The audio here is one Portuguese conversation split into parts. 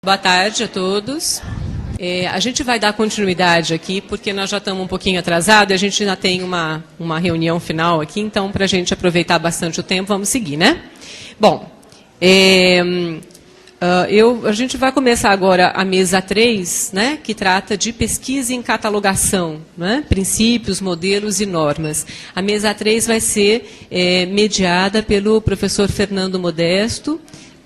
Boa tarde a todos. A gente vai dar continuidade aqui, porque nós já estamos um pouquinho atrasados, a gente ainda tem uma reunião final aqui, então, para a gente aproveitar bastante o tempo, vamos seguir, né? Bom, a gente vai começar agora a mesa 3, né, que trata de pesquisa em catalogação, né, princípios, modelos e normas. A mesa 3 vai ser mediada pelo professor Fernando Modesto,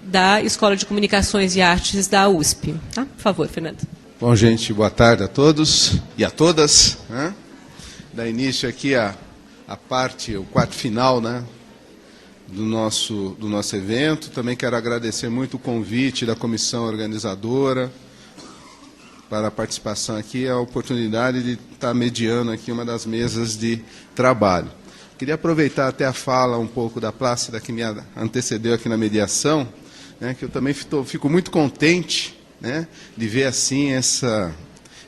da Escola de Comunicações e Artes da USP. Tá? Por favor, Fernando. Bom, gente, boa tarde a todos e a todas. Né? Dá início aqui a parte, o quarto final, né, do nosso evento. Também quero agradecer muito o convite da comissão organizadora para a participação aqui, a oportunidade de estar mediando aqui uma das mesas de trabalho. Queria aproveitar até a fala um pouco da Plácida, que me antecedeu aqui na mediação, né, que eu também fico muito contente, né, de ver assim essa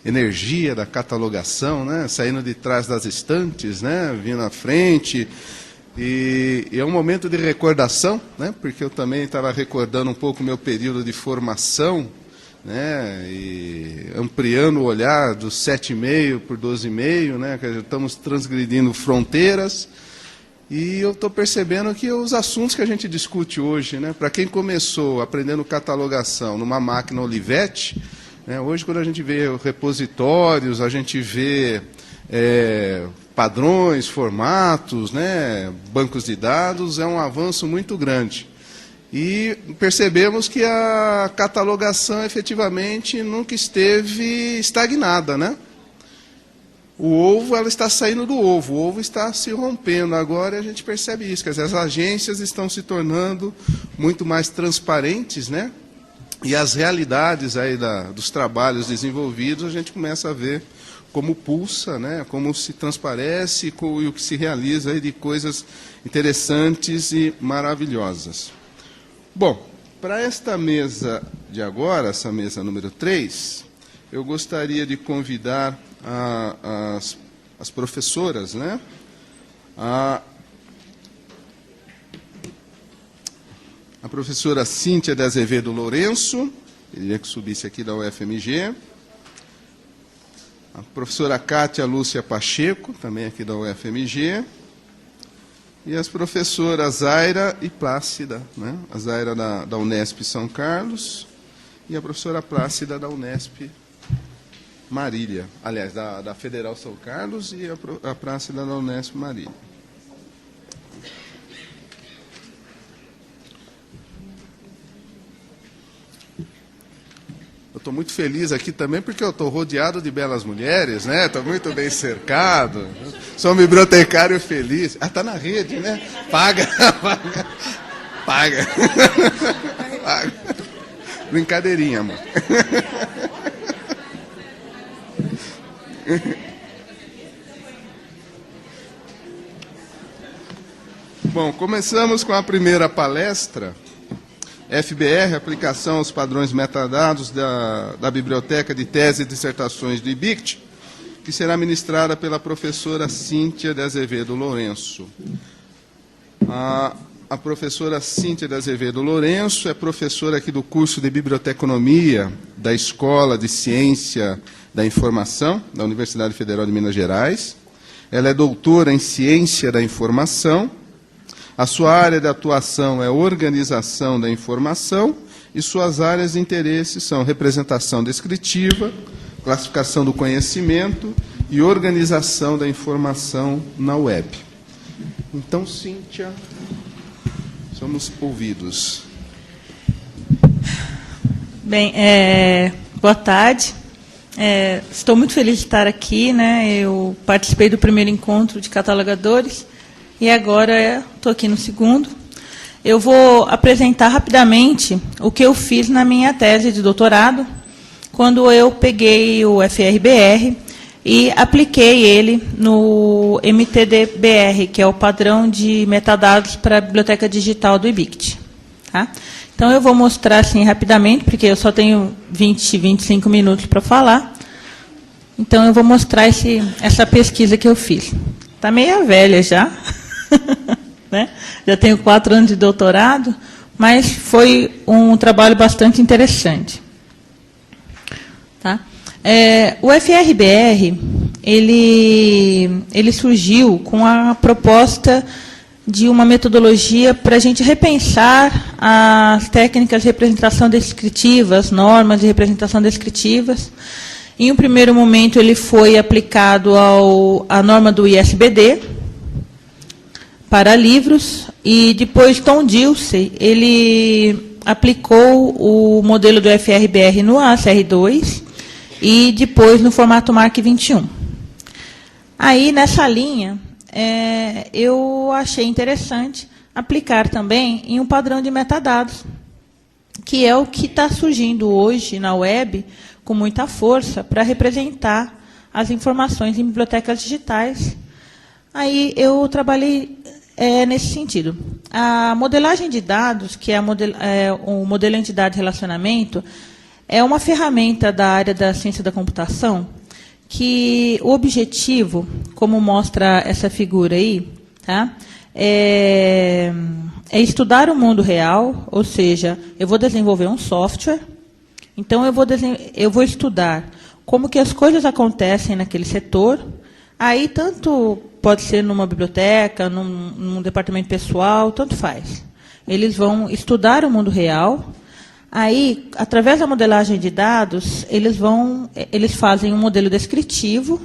energia da catalogação, né, saindo de trás das estantes, né, vindo à frente. E é um momento de recordação, né, porque eu também estava recordando um pouco o meu período de formação, né, e ampliando o olhar dos 7,5 por 12,5, né, que estamos transgredindo fronteiras. E eu estou percebendo que os assuntos que a gente discute hoje, né, para quem começou aprendendo catalogação numa máquina Olivetti, né, hoje quando a gente vê repositórios, a gente vê padrões, formatos, né, bancos de dados, é um avanço muito grande. E percebemos que a catalogação efetivamente nunca esteve estagnada, né? O ovo, ela está saindo do ovo, o ovo está se rompendo agora e a gente percebe isso, quer dizer, as agências estão se tornando muito mais transparentes, né? E as realidades aí dos trabalhos desenvolvidos, a gente começa a ver como pulsa, né? Como se transparece e o que se realiza aí de coisas interessantes e maravilhosas. Bom, para esta mesa de agora, essa mesa número 3, eu gostaria de convidar as professoras, né? A professora Cíntia de Azevedo Lourenço, queria que subisse aqui da UFMG, a professora Cátia Lúcia Pacheco, também aqui da UFMG, e as professoras Zaira e Plácida, né? A Zaira da Unesp São Carlos e a professora Plácida da Unesp Marília, aliás, da Federal São Carlos e a Plácida da Unesp Marília. Eu estou muito feliz aqui também porque eu estou rodeado de belas mulheres, né? Estou muito bem cercado. Sou um bibliotecário feliz. Ah, está na rede, né? Paga, paga, paga. Paga. Brincadeirinha, amor. Bom, começamos com a primeira palestra, FBR, Aplicação aos Padrões Metadados da Biblioteca de Tese e Dissertações do IBICT, que será ministrada pela professora Cíntia de Azevedo Lourenço. A professora Cíntia de Azevedo Lourenço é professora aqui do curso de Biblioteconomia da Escola de Ciência da Informação, da Universidade Federal de Minas Gerais. Ela é doutora em Ciência da Informação. A sua área de atuação é organização da informação e suas áreas de interesse são representação descritiva, classificação do conhecimento e organização da informação na web. Então, Cíntia, somos ouvidos. Bem, boa tarde. Estou muito feliz de estar aqui, né? Eu participei do primeiro encontro de catalogadores e agora estou aqui no segundo. Eu vou apresentar rapidamente o que eu fiz na minha tese de doutorado, quando eu peguei o FRBR e apliquei ele no MTDBR, que é o padrão de metadados para a biblioteca digital do IBICT. Tá? Então, eu vou mostrar assim rapidamente, porque eu só tenho 25 minutos para falar. Então, eu vou mostrar essa pesquisa que eu fiz. Está meio velha já, né? Já tenho 4 anos de doutorado, mas foi um trabalho bastante interessante. Tá? O FRBR, ele surgiu com a proposta de uma metodologia para a gente repensar as técnicas de representação descritiva, as normas de representação descritivas. Em um primeiro momento, ele foi aplicado à norma do ISBD para livros, e depois Tom Dilsey, ele aplicou o modelo do FRBR no ACR2 e depois no formato MARC 21. Aí, nessa linha, eu achei interessante aplicar também em um padrão de metadados, que é o que está surgindo hoje na web com muita força para representar as informações em bibliotecas digitais. Aí eu trabalhei nesse sentido. A modelagem de dados, que é o modelo entidade-relacionamento, é uma ferramenta da área da ciência da computação que o objetivo, como mostra essa figura aí, tá? É estudar o mundo real, ou seja, eu vou desenvolver um software, então eu vou estudar como que as coisas acontecem naquele setor. Aí tanto pode ser numa biblioteca, num departamento pessoal, tanto faz. Eles vão estudar o mundo real. Aí, através da modelagem de dados, eles fazem um modelo descritivo,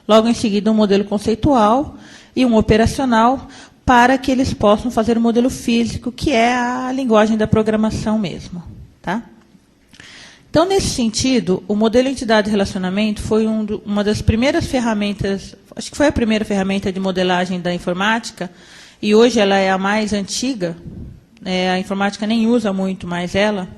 logo em seguida um modelo conceitual e um operacional, para que eles possam fazer o modelo físico, que é a linguagem da programação mesmo. Tá? Então, nesse sentido, o modelo entidade-relacionamento foi uma das primeiras ferramentas, acho que foi a primeira ferramenta de modelagem da informática, e hoje ela é a mais antiga. A informática nem usa muito mais ela.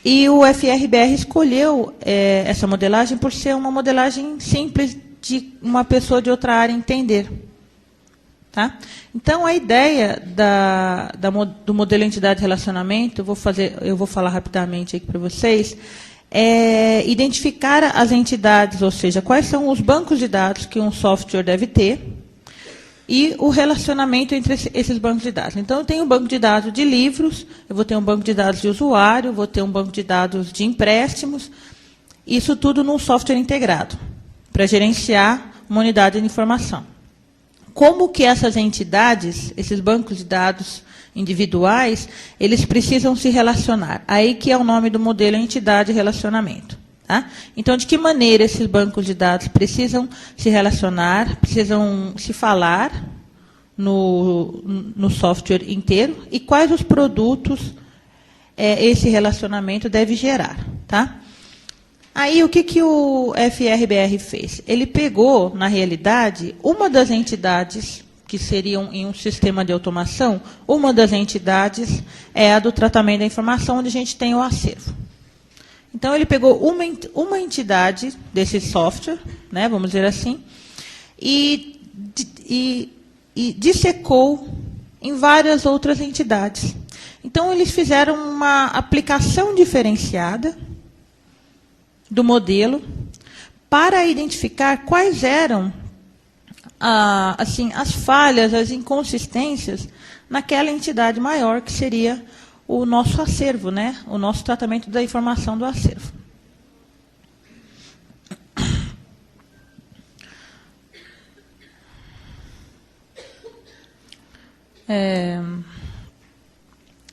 E o FRBR escolheu essa modelagem por ser uma modelagem simples de uma pessoa de outra área entender. Tá? Então, a ideia do modelo entidade-relacionamento, eu vou falar rapidamente aqui para vocês, é identificar as entidades, ou seja, quais são os bancos de dados que um software deve ter, e o relacionamento entre esses bancos de dados. Então, eu tenho um banco de dados de livros, eu vou ter um banco de dados de usuário, vou ter um banco de dados de empréstimos, isso tudo num software integrado, para gerenciar uma unidade de informação. Como que essas entidades, esses bancos de dados individuais, eles precisam se relacionar? Aí que é o nome do modelo entidade-relacionamento. Tá? Então, de que maneira esses bancos de dados precisam se relacionar, precisam se falar no software inteiro, e quais os produtos esse relacionamento deve gerar. Tá? Aí, o que o FRBR fez? Ele pegou, na realidade, uma das entidades que seriam em um sistema de automação, uma das entidades é a do tratamento da informação, onde a gente tem o acervo. Então, ele pegou uma entidade desse software, né, vamos dizer assim, e dissecou em várias outras entidades. Então, eles fizeram uma aplicação diferenciada do modelo para identificar quais eram as falhas, as inconsistências naquela entidade maior, que seria o nosso acervo, né? O nosso tratamento da informação do acervo.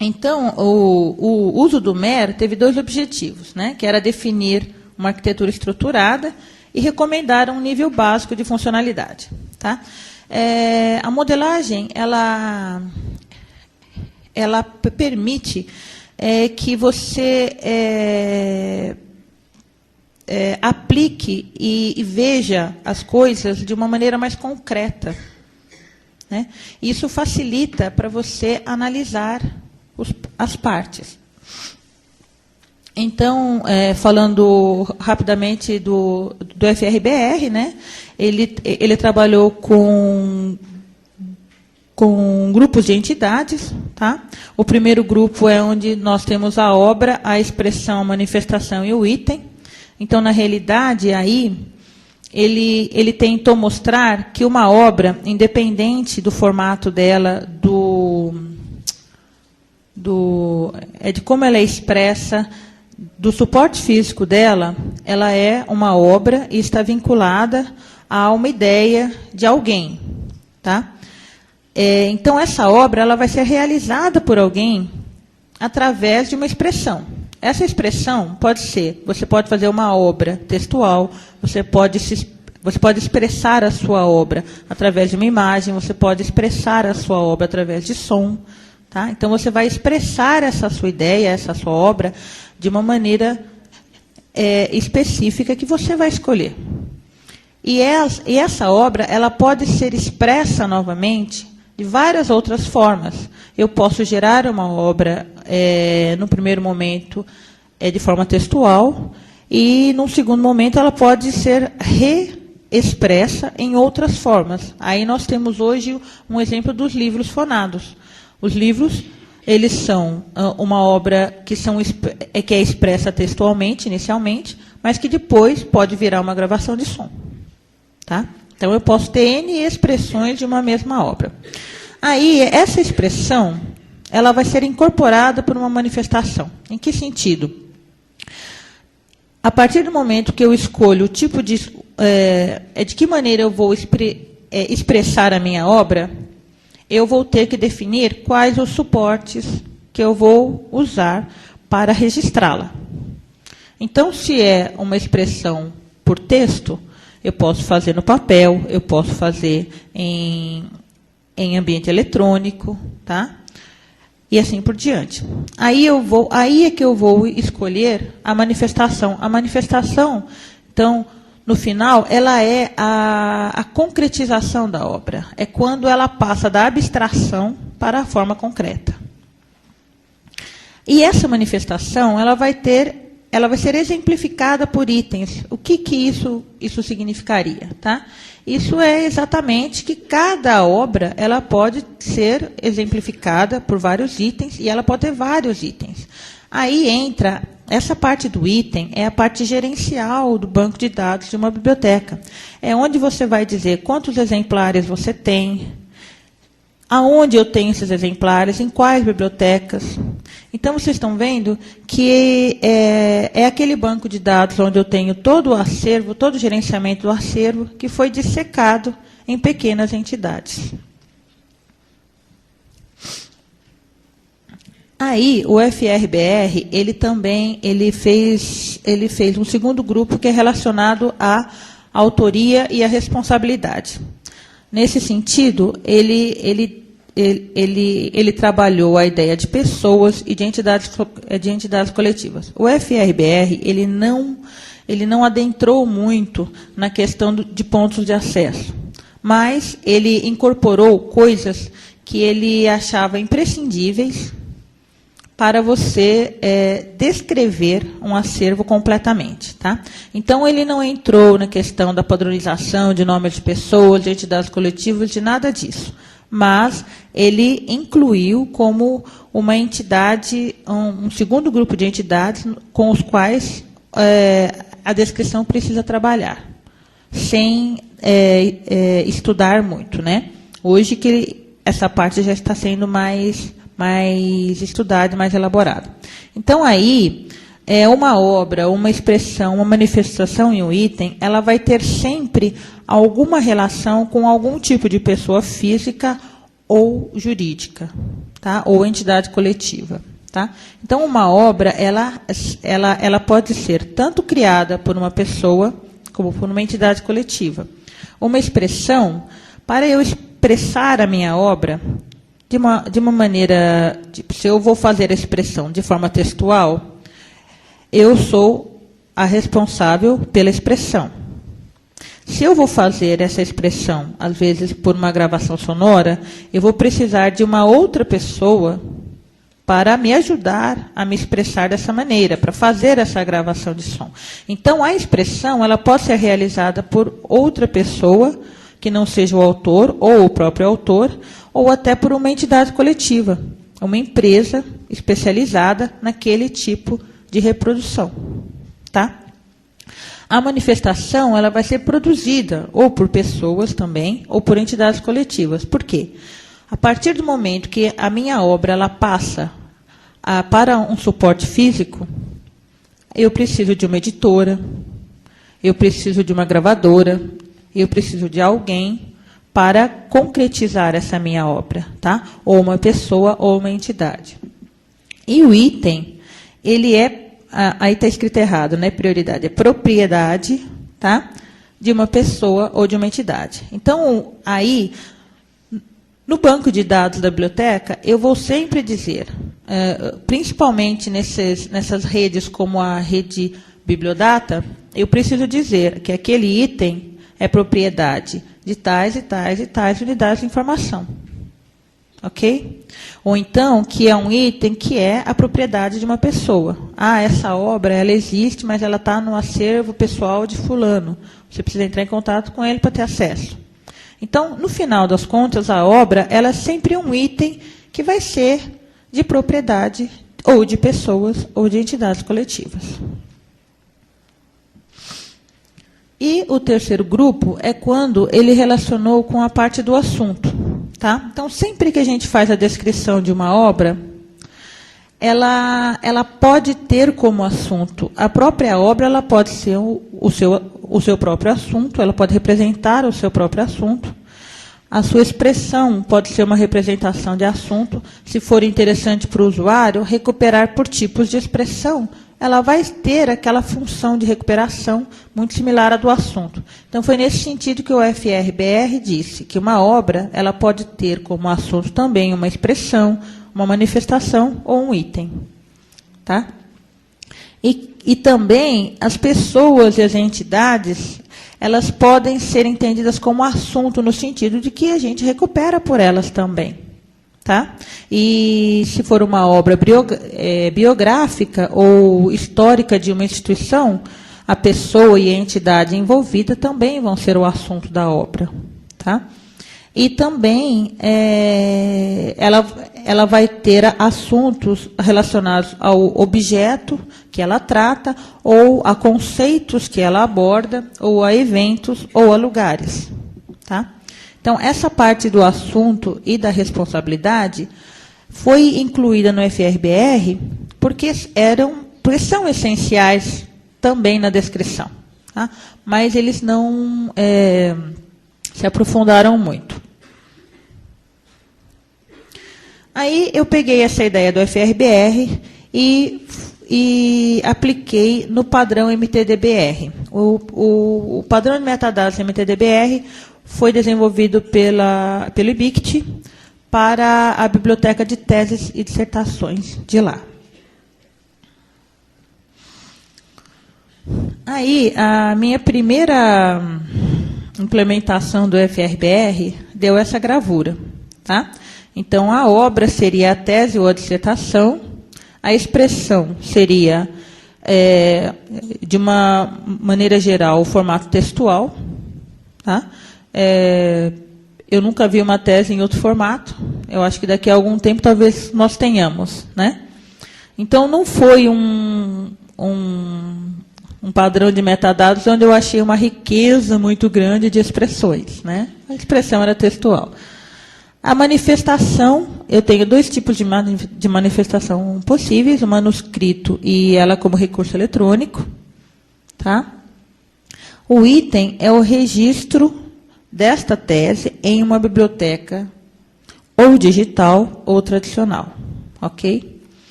Então, o uso do MER teve dois objetivos, né? Que era definir uma arquitetura estruturada e recomendar um nível básico de funcionalidade. Tá? A modelagem, ela permite que você aplique e veja as coisas de uma maneira mais concreta. Né? Isso facilita para você analisar as partes. Então, falando rapidamente do FRBR, né? Ele trabalhou com grupos de entidades. Tá? O primeiro grupo é onde nós temos a obra, a expressão, a manifestação e o item. Então, na realidade, aí, ele tentou mostrar que uma obra, independente do formato dela, de como ela é expressa, do suporte físico dela, ela é uma obra e está vinculada a uma ideia de alguém, tá? Então, essa obra ela vai ser realizada por alguém através de uma expressão. Essa expressão pode ser, você pode fazer uma obra textual, você pode expressar a sua obra através de uma imagem, você pode expressar a sua obra através de som. Tá? Então, você vai expressar essa sua ideia, essa sua obra, de uma maneira específica que você vai escolher. E essa obra ela pode ser expressa novamente de várias outras formas. Eu posso gerar uma obra, no primeiro momento, de forma textual, e, num segundo momento, ela pode ser reexpressa em outras formas. Aí nós temos hoje um exemplo dos livros fonados. Os livros, eles são uma obra que é expressa textualmente, inicialmente, mas que depois pode virar uma gravação de som. Tá? Então, eu posso ter N expressões de uma mesma obra. Aí, essa expressão, ela vai ser incorporada por uma manifestação. Em que sentido? A partir do momento que eu escolho o tipo de que maneira eu vou expressar a minha obra, eu vou ter que definir quais os suportes que eu vou usar para registrá-la. Então, se é uma expressão por texto, eu posso fazer no papel, eu posso fazer em ambiente eletrônico, tá? E assim por diante. Aí é que eu vou escolher a manifestação. A manifestação, então, no final, ela é a concretização da obra. É quando ela passa da abstração para a forma concreta. E essa manifestação, ela vai ser exemplificada por itens. O que isso significaria? Tá? Isso é exatamente que cada obra ela pode ser exemplificada por vários itens, e ela pode ter vários itens. Aí entra, essa parte do item é a parte gerencial do banco de dados de uma biblioteca. É onde você vai dizer quantos exemplares você tem, aonde eu tenho esses exemplares, em quais bibliotecas. Então, vocês estão vendo que é aquele banco de dados onde eu tenho todo o acervo, todo o gerenciamento do acervo, que foi dissecado em pequenas entidades. Aí, o FRBR, ele fez um segundo grupo que é relacionado à autoria e à responsabilidade. Nesse sentido, ele trabalhou a ideia de pessoas e de entidades coletivas. O FRBR, ele não adentrou muito na questão de pontos de acesso, mas ele incorporou coisas que ele achava imprescindíveis para você descrever um acervo completamente. Tá? Então, ele não entrou na questão da padronização de nomes de pessoas, de entidades coletivas, de nada disso. Mas ele incluiu como uma entidade, um segundo grupo de entidades com os quais a descrição precisa trabalhar, sem estudar muito. Né? Hoje que essa parte já está sendo mais estudada e mais elaborada. Então, aí, uma obra, uma expressão, uma manifestação em um item, ela vai ter sempre alguma relação com algum tipo de pessoa física ou jurídica, tá? Ou entidade coletiva. Tá? Então, uma obra, ela pode ser tanto criada por uma pessoa, como por uma entidade coletiva. Uma expressão, para eu expressar a minha obra, de uma maneira, se eu vou fazer a expressão de forma textual, eu sou a responsável pela expressão. Se eu vou fazer essa expressão, às vezes por uma gravação sonora, eu vou precisar de uma outra pessoa para me ajudar a me expressar dessa maneira, para fazer essa gravação de som. Então, a expressão ela pode ser realizada por outra pessoa, que não seja o autor, ou o próprio autor, ou até por uma entidade coletiva, uma empresa especializada naquele tipo de reprodução. Tá? A manifestação ela vai ser produzida ou por pessoas também, ou por entidades coletivas. Por quê? A partir do momento que a minha obra ela passa para um suporte físico, eu preciso de uma editora, eu preciso de uma gravadora, eu preciso de alguém para concretizar essa minha obra, tá? Ou uma pessoa ou uma entidade. E o item, ele aí está escrito errado, né? Prioridade é propriedade, tá? De uma pessoa ou de uma entidade. Então, aí, no banco de dados da biblioteca, eu vou sempre dizer, principalmente nessas redes como a rede Bibliodata, eu preciso dizer que aquele item é propriedade de tais e tais e tais unidades de informação. Ok? Ou então, que é um item que é a propriedade de uma pessoa. Ah, essa obra, ela existe, mas ela está no acervo pessoal de fulano. Você precisa entrar em contato com ele para ter acesso. Então, no final das contas, a obra, ela é sempre um item que vai ser de propriedade ou de pessoas ou de entidades coletivas. E o terceiro grupo é quando ele relacionou com a parte do assunto. Tá? Então, sempre que a gente faz a descrição de uma obra, ela pode ter como assunto, a própria obra ela pode ser o seu próprio assunto, ela pode representar o seu próprio assunto, a sua expressão pode ser uma representação de assunto, se for interessante para o usuário, recuperar por tipos de expressão, ela vai ter aquela função de recuperação muito similar à do assunto. Então, foi nesse sentido que o FRBR disse que uma obra ela pode ter como assunto também uma expressão, uma manifestação ou um item. Tá? E também as pessoas e as entidades, elas podem ser entendidas como assunto no sentido de que a gente recupera por elas também. Tá? E se for uma obra biográfica ou histórica de uma instituição, a pessoa e a entidade envolvida também vão ser o assunto da obra. Tá? E também ela vai ter assuntos relacionados ao objeto que ela trata, ou a conceitos que ela aborda, ou a eventos, ou a lugares. Tá? Então, essa parte do assunto e da responsabilidade foi incluída no FRBR porque são essenciais também na descrição. Tá? Mas eles não se aprofundaram muito. Aí eu peguei essa ideia do FRBR e apliquei no padrão MTDBR. O padrão de metadados MTDBR foi desenvolvido pelo IBICT para a biblioteca de teses e dissertações de lá. Aí, a minha primeira implementação do FRBR deu essa gravura. Tá? Então, a obra seria a tese ou a dissertação, a expressão seria, de uma maneira geral, o formato textual. Tá? Eu nunca vi uma tese em outro formato. Eu acho que daqui a algum tempo talvez nós tenhamos. Né? Então, não foi um padrão de metadados onde eu achei uma riqueza muito grande de expressões. Né? A expressão era textual. A manifestação, eu tenho dois tipos de manifestação possíveis, o manuscrito e ela como recurso eletrônico. Tá? O item é o registro desta tese em uma biblioteca ou digital ou tradicional. Ok?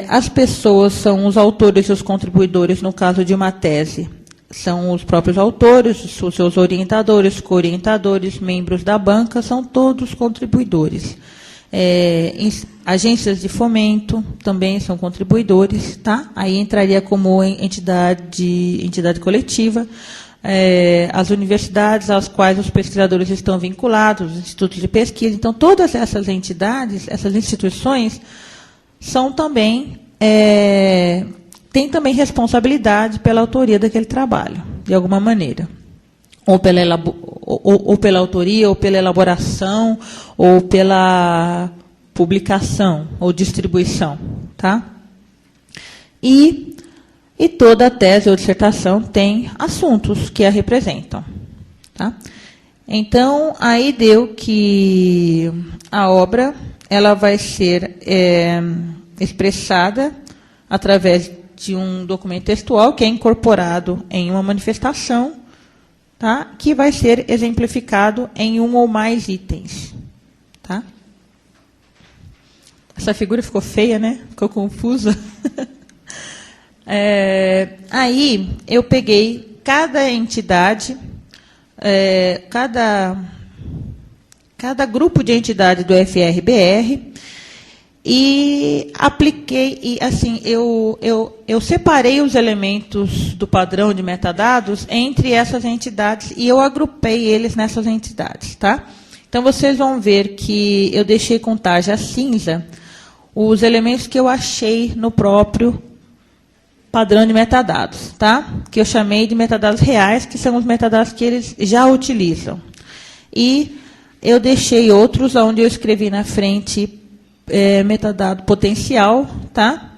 As pessoas são os autores e os contribuidores, no caso de uma tese. São os próprios autores, os seus orientadores, co-orientadores, membros da banca, são todos contribuidores. Agências de fomento também são contribuidores, tá? Aí entraria como entidade coletiva. As universidades às quais os pesquisadores estão vinculados, os institutos de pesquisa. Então, todas essas entidades, essas instituições, são também... tem também responsabilidade pela autoria daquele trabalho, de alguma maneira. Ou pela autoria, ou pela elaboração, ou pela publicação, ou distribuição. Tá? E toda a tese ou dissertação tem assuntos que a representam. Tá? Então, aí deu que a obra ela vai ser expressada através de um documento textual que é incorporado em uma manifestação, tá? Que vai ser exemplificado em um ou mais itens. Tá? Essa figura ficou feia, né? Ficou confusa. Aí eu peguei cada entidade, cada grupo de entidade do FRBR e apliquei, e assim, eu separei os elementos do padrão de metadados entre essas entidades e eu agrupei eles nessas entidades, tá? Então, vocês vão ver que eu deixei com tarja cinza os elementos que eu achei no próprio padrão de metadados, tá? Que eu chamei de metadados reais, que são os metadados que eles já utilizam. E eu deixei outros onde eu escrevi na frente metadado potencial, tá?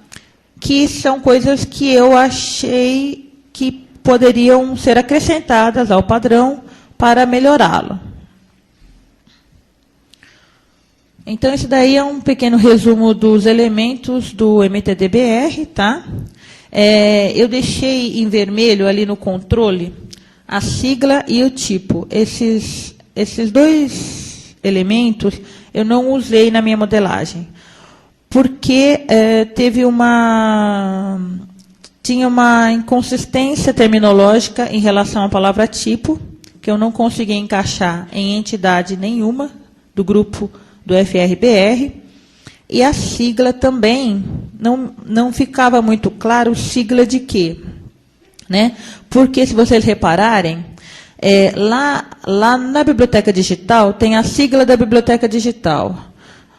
Que são coisas que eu achei que poderiam ser acrescentadas ao padrão para melhorá-lo. Então, esse daí é um pequeno resumo dos elementos do MTDBR, tá? Eu deixei em vermelho ali no controle a sigla e o tipo. Esses dois elementos eu não usei na minha modelagem, porque tinha uma inconsistência terminológica em relação à palavra tipo, que eu não consegui encaixar em entidade nenhuma do grupo do FRBR, e a sigla também não ficava muito claro sigla de quê, né? Porque, se vocês repararem, lá na biblioteca digital tem a sigla da biblioteca digital.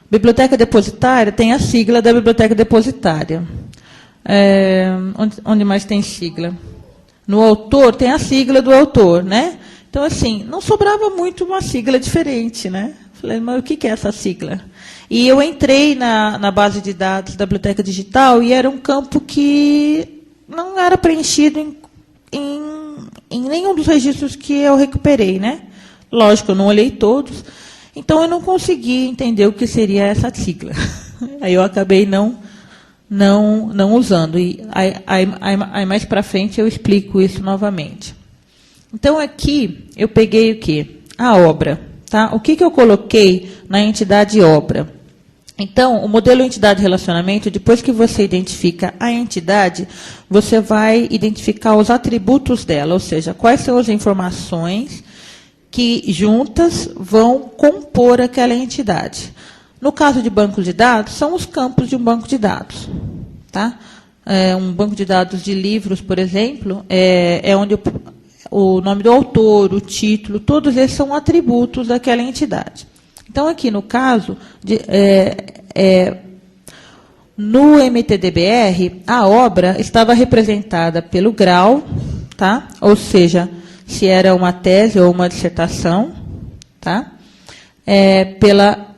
Biblioteca depositária tem a sigla da biblioteca depositária. Onde mais tem sigla? No autor tem a sigla do autor, né? Então, assim, não sobrava muito uma sigla diferente, né? Falei, mas o que é essa sigla? E eu entrei na base de dados da biblioteca digital e era um campo que não era preenchido em nenhum dos registros que eu recuperei, né? Lógico, eu não olhei todos, então eu não consegui entender o que seria essa sigla. Aí eu acabei não usando. E aí mais para frente eu explico isso novamente. Então, aqui eu peguei o quê? A obra. Tá? O que eu coloquei na entidade obra? Então, o modelo entidade-relacionamento, depois que você identifica a entidade, você vai identificar os atributos dela, ou seja, quais são as informações que juntas vão compor aquela entidade. No caso de banco de dados, são os campos de um banco de dados. Tá? Um banco de dados de livros, por exemplo, é onde o nome do autor, o título, todos esses são atributos daquela entidade. Então, aqui no caso, no MTDBR, a obra estava representada pelo grau, tá? Ou seja, se era uma tese ou uma dissertação, tá? Pela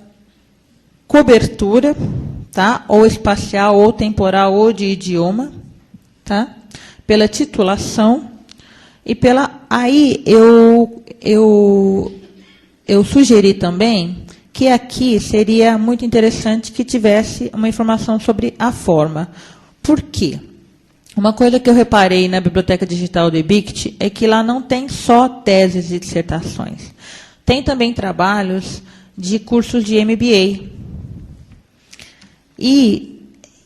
cobertura, tá? Ou espacial, ou temporal, ou de idioma, tá? Pela titulação. E aí eu sugeri também que aqui seria muito interessante que tivesse uma informação sobre a forma. Por quê? Uma coisa que eu reparei na biblioteca digital do EBICT é que lá não tem só teses e dissertações. Tem também trabalhos de cursos de MBA. E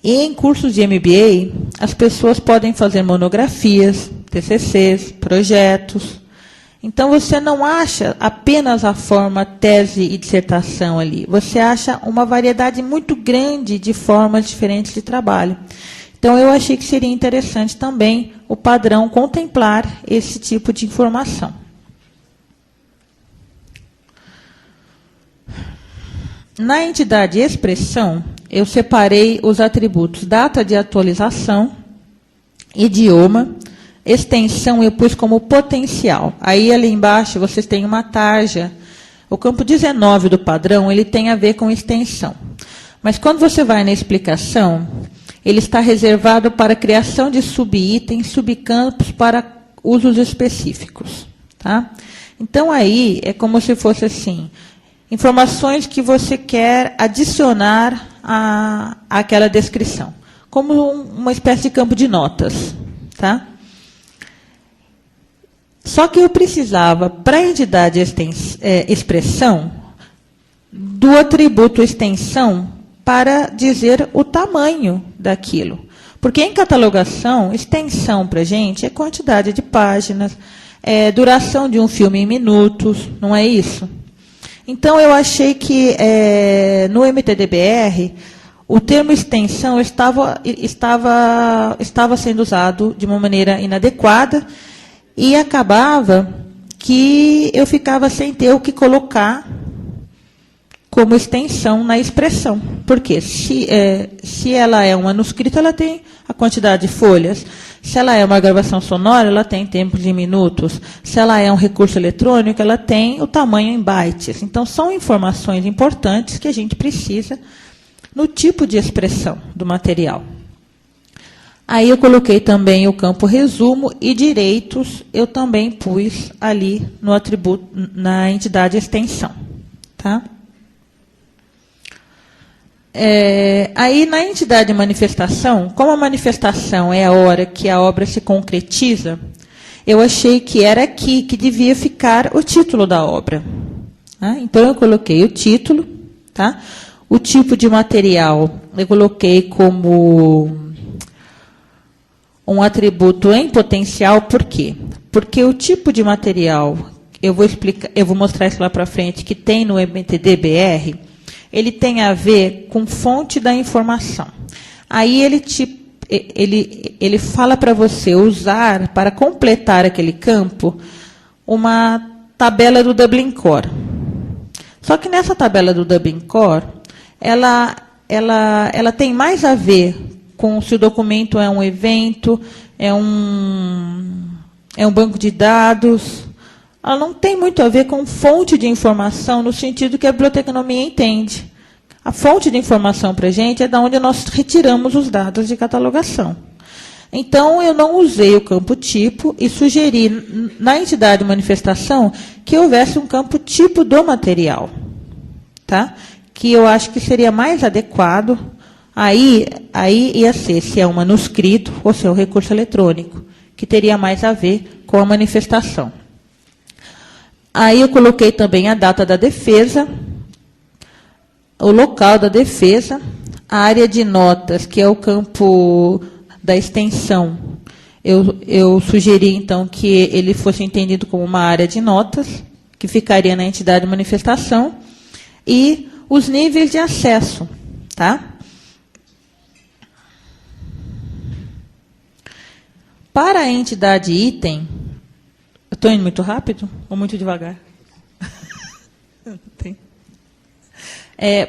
em cursos de MBA, as pessoas podem fazer monografias, TCCs, projetos. Então, você não acha apenas a forma tese e dissertação ali. Você acha uma variedade muito grande de formas diferentes de trabalho. Então, eu achei que seria interessante também o padrão contemplar esse tipo de informação. Na entidade expressão, eu separei os atributos data de atualização, idioma, extensão eu pus como potencial. Aí, ali embaixo, vocês têm uma tarja. O campo 19 do padrão, ele tem a ver com extensão. Mas, quando você vai na explicação, ele está reservado para a criação de subitens, subcampos para usos específicos. Tá? Então, aí, é como se fosse assim, informações que você quer adicionar àquela descrição. como uma espécie de campo de notas. Tá? Só que eu precisava, para a entidade expressão, do atributo extensão para dizer o tamanho daquilo. Porque em catalogação, extensão para a gente é quantidade de páginas, é duração de um filme em minutos, não é isso? Então, eu achei que no MTDBR, o termo extensão estava sendo usado de uma maneira inadequada e acabava que eu ficava sem ter o que colocar como extensão na expressão. Porque se ela é um manuscrito, ela tem a quantidade de folhas. Se ela é uma gravação sonora, ela tem tempo de minutos. Se ela é um recurso eletrônico, ela tem o tamanho em bytes. Então, são informações importantes que a gente precisa no tipo de expressão do material. Aí eu coloquei também o campo resumo e direitos, eu também pus ali no atributo, na entidade extensão. Tá? Aí, na entidade manifestação, como a manifestação é a hora que a obra se concretiza, eu achei que era aqui que devia ficar o título da obra. Tá? Então, eu coloquei o título. Tá? O tipo de material, eu coloquei como um atributo em potencial. Por quê? Porque o tipo de material, eu vou mostrar isso lá para frente, que tem no MTDBR, ele tem a ver com fonte da informação. Aí ele fala para você usar, para completar aquele campo, uma tabela do Dublin Core. Só que nessa tabela do Dublin Core, ela tem mais a ver com se o documento é um evento, é um banco de dados. Ela não tem muito a ver com fonte de informação, no sentido que a biblioteconomia entende. A fonte de informação para a gente é da onde nós retiramos os dados de catalogação. Então, eu não usei o campo tipo e sugeri, na entidade manifestação, que houvesse um campo tipo do material. Tá? Que eu acho que seria mais adequado. Aí ia ser se é um manuscrito ou se é um recurso eletrônico, que teria mais a ver com a manifestação. Aí eu coloquei também a data da defesa, o local da defesa, a área de notas, que é o campo da extensão. Eu sugeri, então, que ele fosse entendido como uma área de notas, que ficaria na entidade de manifestação, e os níveis de acesso. Tá? Para a entidade item, eu estou indo muito rápido ou muito devagar?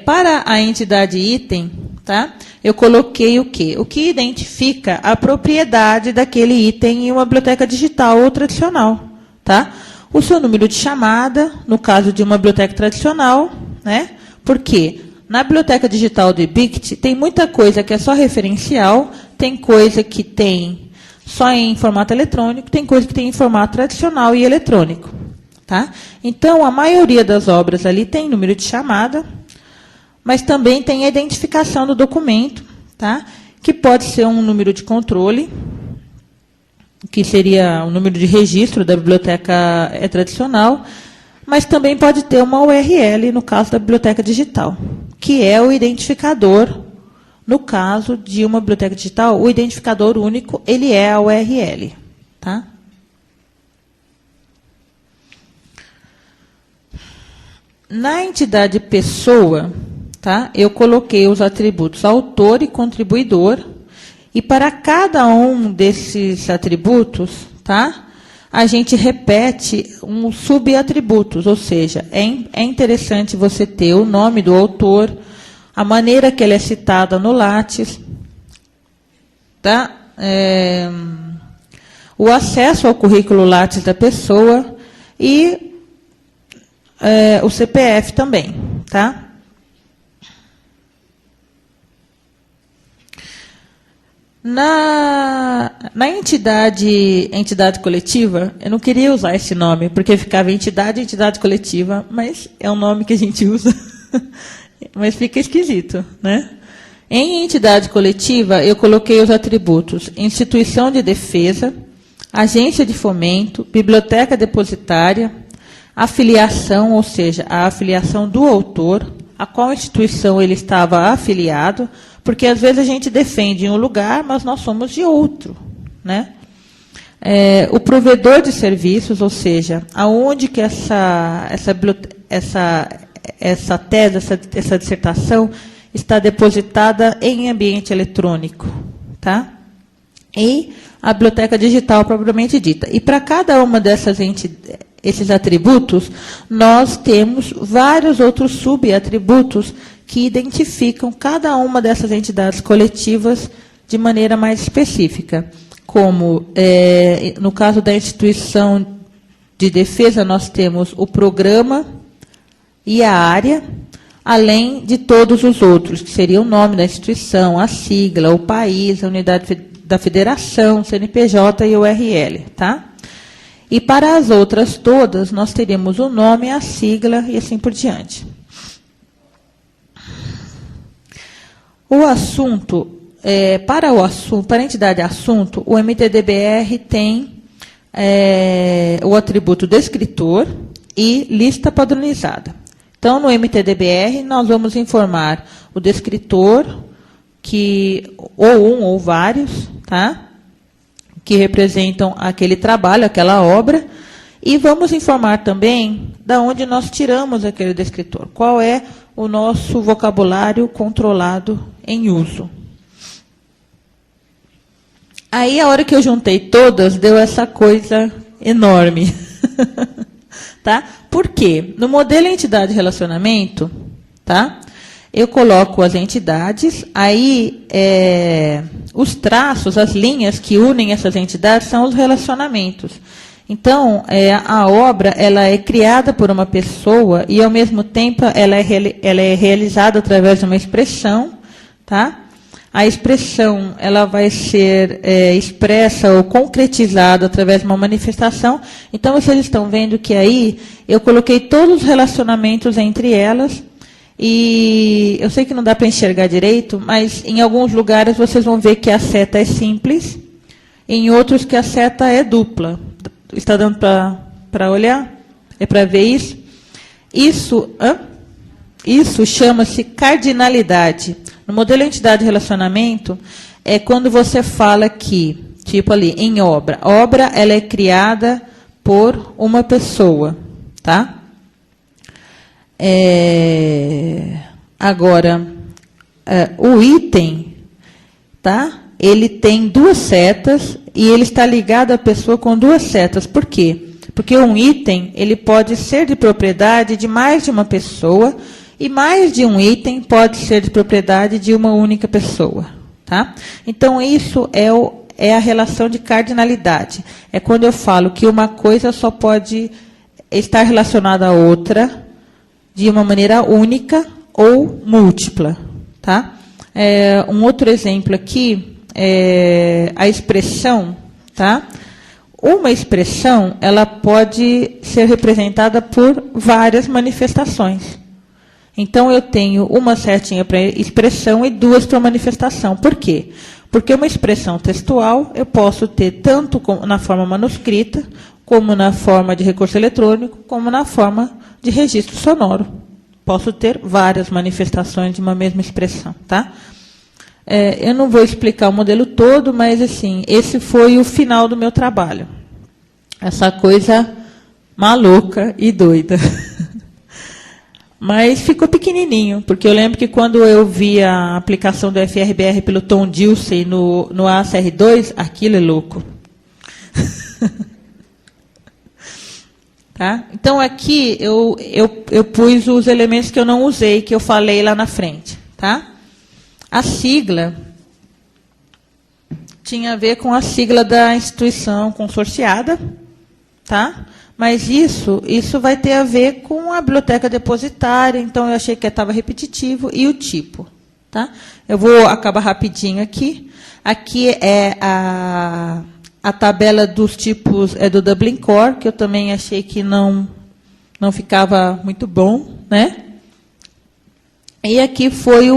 Para a entidade item, tá? Eu coloquei o quê? O que identifica a propriedade daquele item em uma biblioteca digital ou tradicional. Tá? O seu número de chamada, no caso de uma biblioteca tradicional, né? Porque na biblioteca digital do IBICT tem muita coisa que é só referencial, tem coisa que tem só em formato eletrônico, tem coisa que tem em formato tradicional e eletrônico. Tá? Então, a maioria das obras ali tem número de chamada, mas também tem a identificação do documento, tá? Que pode ser um número de controle, que seria o número de registro da biblioteca tradicional, mas também pode ter uma URL, no caso da biblioteca digital, que é o identificador. No caso de uma biblioteca digital, o identificador único, ele é a URL. Tá? Na entidade pessoa, tá, eu coloquei os atributos autor e contribuidor, e para cada um desses atributos, tá, a gente repete um subatributos, ou seja, é interessante você ter o nome do autor, a maneira que ele é citada no Lattes, tá? O acesso ao currículo Lattes da pessoa e o CPF também. Tá? Na entidade coletiva, eu não queria usar esse nome, porque ficava entidade coletiva, mas é um nome que a gente usa. Mas fica esquisito, né? Em entidade coletiva, eu coloquei os atributos instituição de defesa, agência de fomento, biblioteca depositária, afiliação, ou seja, a afiliação do autor, a qual instituição ele estava afiliado, porque às vezes a gente defende um lugar, mas nós somos de outro, né? O provedor de serviços, ou seja, aonde que essa tese, essa dissertação está depositada em ambiente eletrônico, tá? E a biblioteca digital propriamente dita. E para cada uma esses atributos, nós temos vários outros subatributos que identificam cada uma dessas entidades coletivas de maneira mais específica. Como, no caso da instituição de defesa, nós temos o programa e a área, além de todos os outros, que seria o nome da instituição, a sigla, o país, a unidade da federação, CNPJ e o URL, tá? E para as outras todas, nós teríamos o nome, a sigla e assim por diante. O assunto, para a entidade assunto, o MTDBR tem o atributo descritor e lista padronizada. Então, no MTDBR, nós vamos informar o descritor, ou um ou vários, tá? Que representam aquele trabalho, aquela obra, e vamos informar também de onde nós tiramos aquele descritor, qual é o nosso vocabulário controlado em uso. Aí, a hora que eu juntei todas, deu essa coisa enorme. Tá? Por quê? No modelo entidade-relacionamento, tá? Eu coloco as entidades, aí os traços, as linhas que unem essas entidades são os relacionamentos. Então, a obra ela é criada por uma pessoa e, ao mesmo tempo, ela é realizada através de uma expressão, tá? A expressão ela vai ser expressa ou concretizada através de uma manifestação. Então, vocês estão vendo que aí eu coloquei todos os relacionamentos entre elas. E eu sei que não dá para enxergar direito, mas em alguns lugares vocês vão ver que a seta é simples, em outros que a seta é dupla. Está dando para olhar? É para ver isso? Isso chama-se cardinalidade. No modelo entidade-relacionamento, é quando você fala que, tipo ali, em obra. A obra ela é criada por uma pessoa, tá? Agora, o item, tá? Ele tem duas setas e ele está ligado à pessoa com duas setas. Por quê? Porque um item ele pode ser de propriedade de mais de uma pessoa e mais de um item pode ser de propriedade de uma única pessoa, tá? Então, isso é a relação de cardinalidade. É quando eu falo que uma coisa só pode estar relacionada a outra de uma maneira única ou múltipla, tá? Um outro exemplo aqui é a expressão, tá? Uma expressão, ela pode ser representada por várias manifestações. Então, eu tenho uma setinha para expressão e duas para manifestação. Por quê? Porque uma expressão textual eu posso ter tanto na forma manuscrita, como na forma de recurso eletrônico, como na forma de registro sonoro. Posso ter várias manifestações de uma mesma expressão, tá? Eu não vou explicar o modelo todo, mas, assim, esse foi o final do meu trabalho. Essa coisa maluca e doida. Mas ficou pequenininho, porque eu lembro que quando eu vi a aplicação do FRBR pelo Tom Dilsey no ACR2, aquilo é louco. Tá? Então, aqui eu pus os elementos que eu não usei, que eu falei lá na frente. Tá? A sigla tinha a ver com a sigla da instituição consorciada, tá? Mas isso vai ter a ver com a biblioteca depositária, então eu achei que estava repetitivo, e o tipo. Tá? Eu vou acabar rapidinho aqui. Aqui é a tabela dos tipos do Dublin Core, que eu também achei que não ficava muito bom, né? E aqui foi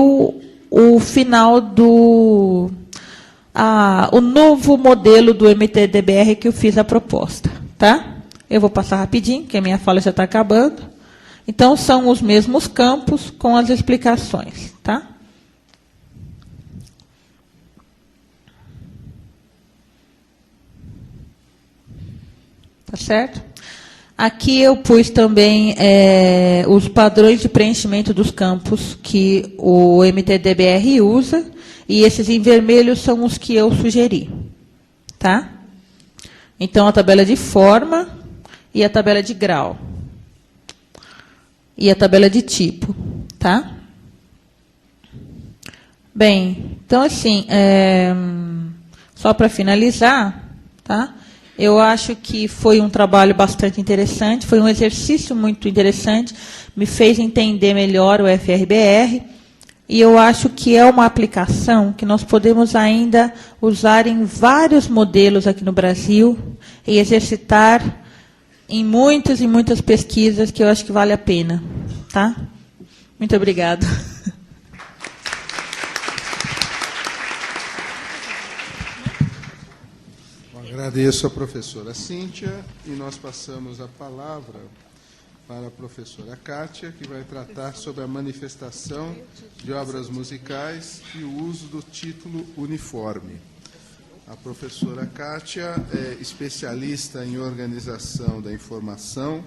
o final do o novo modelo do MTDBR que eu fiz a proposta, tá? Eu vou passar rapidinho, porque a minha fala já está acabando. Então, são os mesmos campos com as explicações, tá? Tá certo? Aqui eu pus também os padrões de preenchimento dos campos que o MTDBR usa, e esses em vermelho são os que eu sugeri. Tá? Então, a tabela de forma e a tabela de grau. E a tabela de tipo. Tá? Bem, então, assim, só para finalizar, tá? Eu acho que foi um trabalho bastante interessante, foi um exercício muito interessante, me fez entender melhor o FRBR, e eu acho que é uma aplicação que nós podemos ainda usar em vários modelos aqui no Brasil e exercitar em muitas e muitas pesquisas que eu acho que vale a pena. Tá? Muito obrigada. Agradeço a professora Cíntia e nós passamos a palavra para a professora Kátia, que vai tratar sobre a manifestação de obras musicais e o uso do título uniforme. A professora Kátia é especialista em organização da informação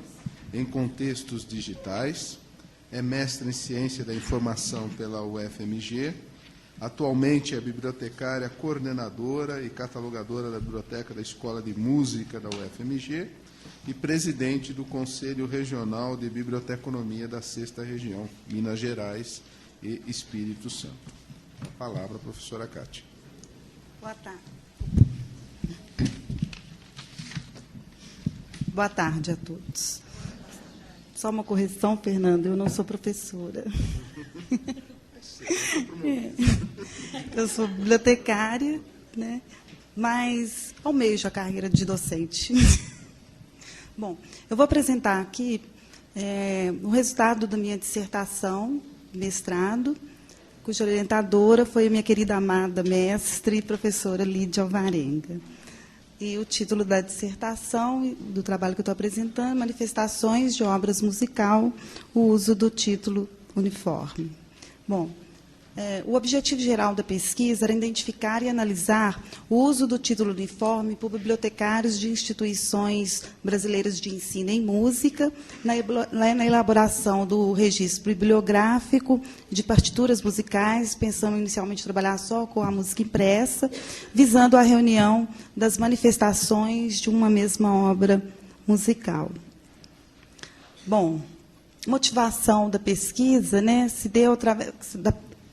em contextos digitais, é mestre em ciência da informação pela UFMG, atualmente é bibliotecária coordenadora e catalogadora da Biblioteca da Escola de Música da UFMG e presidente do Conselho Regional de Biblioteconomia da 6ª Região, Minas Gerais e Espírito Santo. A palavra, professora Kátia. Boa tarde. Boa tarde a todos. Só uma correção, Fernando, eu não sou professora. Eu sou bibliotecária, né? Mas almejo a carreira de docente. Bom, eu vou apresentar aqui o resultado da minha dissertação, mestrado, cuja orientadora foi a minha querida amada mestre e professora Lídia Alvarenga. E o título da dissertação, do trabalho que eu estou apresentando, Manifestações de Obras Musical, o uso do título uniforme. Bom, o objetivo geral da pesquisa era identificar e analisar o uso do título uniforme por bibliotecários de instituições brasileiras de ensino em música, na elaboração do registro bibliográfico de partituras musicais, pensando inicialmente em trabalhar só com a música impressa, visando a reunião das manifestações de uma mesma obra musical. Bom, motivação da pesquisa, né, se deu através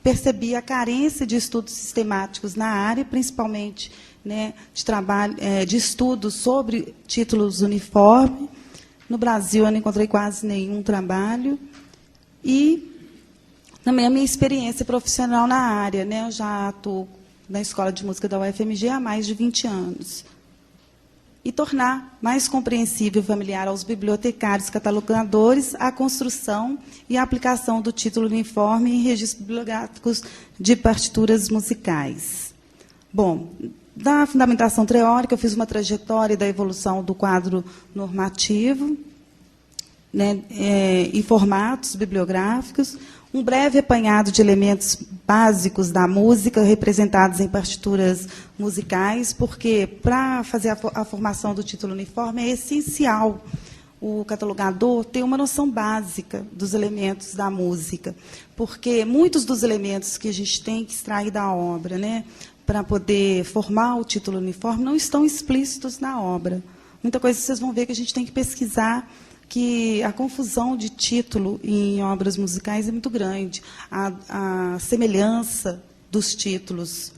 percebi a carência de estudos sistemáticos na área, principalmente, né, de estudos sobre títulos uniformes. No Brasil, eu não encontrei quase nenhum trabalho. E também a minha experiência profissional na área, né, eu já atuo na Escola de Música da UFMG há mais de 20 anos. E tornar mais compreensível e familiar aos bibliotecários catalogadores a construção e a aplicação do título uniforme em registros bibliográficos de partituras musicais. Bom, da fundamentação teórica, eu fiz uma trajetória da evolução do quadro normativo, né, e formatos bibliográficos, um breve apanhado de elementos básicos da música representados em partituras musicais, porque, para fazer a formação do título uniforme, é essencial o catalogador ter uma noção básica dos elementos da música, porque muitos dos elementos que a gente tem que extrair da obra, né, para poder formar o título uniforme, não estão explícitos na obra. Muita coisa vocês vão ver que a gente tem que pesquisar, que a confusão de título em obras musicais é muito grande, a semelhança dos títulos.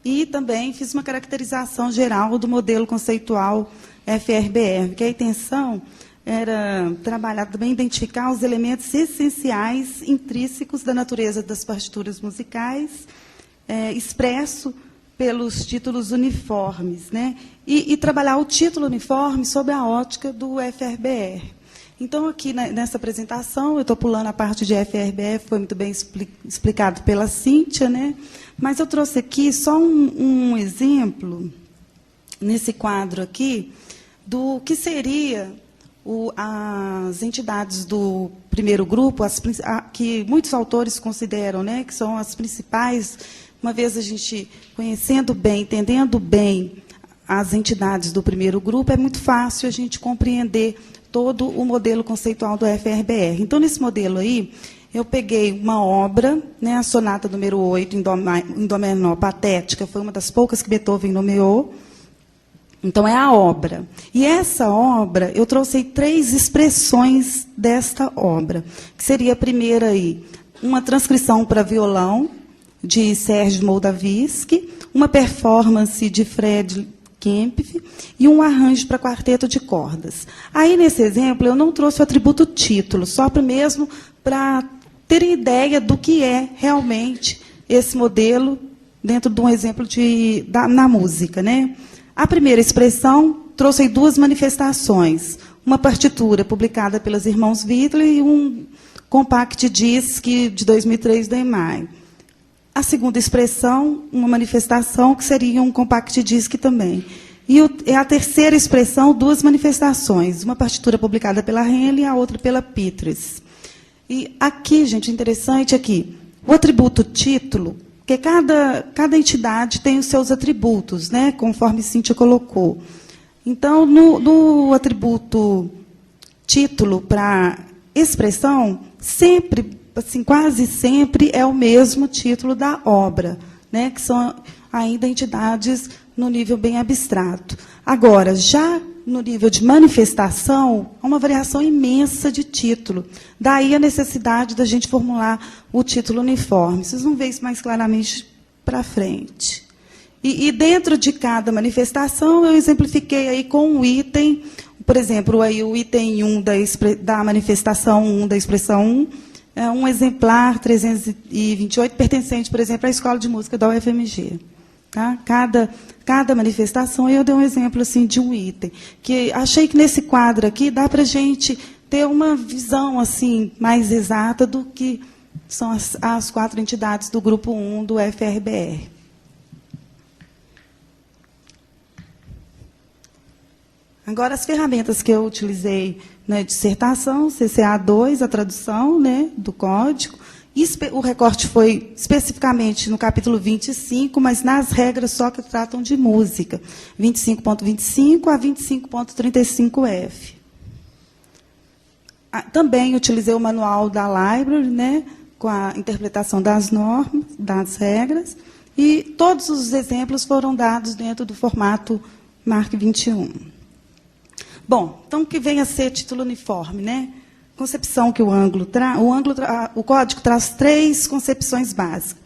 E também fiz uma caracterização geral do modelo conceitual FRBR, que a intenção era trabalhar também, identificar os elementos essenciais, intrínsecos da natureza das partituras musicais, expresso pelos títulos uniformes, né? E trabalhar o título uniforme sob a ótica do FRBR. Então, aqui nessa apresentação, eu estou pulando a parte de FRBF, foi muito bem explicado pela Cíntia, né? Mas eu trouxe aqui só um exemplo, nesse quadro aqui, do que seria as entidades do primeiro grupo, que muitos autores consideram, né, que são as principais, uma vez a gente conhecendo bem, entendendo bem as entidades do primeiro grupo, é muito fácil a gente compreender todo o modelo conceitual do FRBR. Então, nesse modelo aí, eu peguei uma obra, né, a sonata número 8, em dó menor, patética, foi uma das poucas que Beethoven nomeou. Então, é a obra. E essa obra, eu trouxe 3 expressões desta obra, que seria a primeira aí, uma transcrição para violão, de Serge Moldavisky, uma performance de Fred Kempf e um arranjo para quarteto de cordas. Aí, nesse exemplo, eu não trouxe o atributo título, só mesmo para terem ideia do que é realmente esse modelo dentro de um exemplo na música, né? A primeira expressão trouxe 2 manifestações, uma partitura publicada pelos irmãos Whitley e um compact disc de 2003 da EMI. A segunda expressão, uma manifestação, que seria um compact disc também. E a terceira expressão, 2 manifestações, uma partitura publicada pela Henley e a outra pela Petrus. E aqui, gente, interessante aqui, o atributo título, porque cada entidade tem os seus atributos, né, conforme Cíntia colocou. Então, no atributo título para expressão, sempre, assim, quase sempre é o mesmo título da obra, né, que são ainda entidades no nível bem abstrato. Agora, já no nível de manifestação, há uma variação imensa de título. Daí a necessidade da gente formular o título uniforme. Vocês vão ver isso mais claramente para frente. E dentro de cada manifestação, eu exemplifiquei aí com um item, por exemplo, aí o item 1 da manifestação 1 da expressão 1, é um exemplar 328, pertencente, por exemplo, à Escola de Música da UFMG. Tá? Cada manifestação, eu dei um exemplo assim, de um item, que achei que nesse quadro aqui dá para a gente ter uma visão assim, mais exata do que são as 4 entidades do grupo 1 do FRBR. Agora, as ferramentas que eu utilizei na dissertação, CCA2, a tradução, né, do código. O recorte foi especificamente no capítulo 25, mas nas regras só que tratam de música, 25.25 a 25.35F. Também utilizei o manual da Library, né, com a interpretação das normas, das regras, e todos os exemplos foram dados dentro do formato MARC 21. Bom, então, o que vem a ser título uniforme, né? Concepção que o código traz 3 concepções básicas.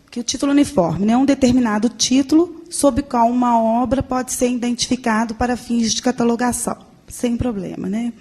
Que o título uniforme, né, um determinado título sob o qual uma obra pode ser identificado para fins de catalogação, sem problema, né?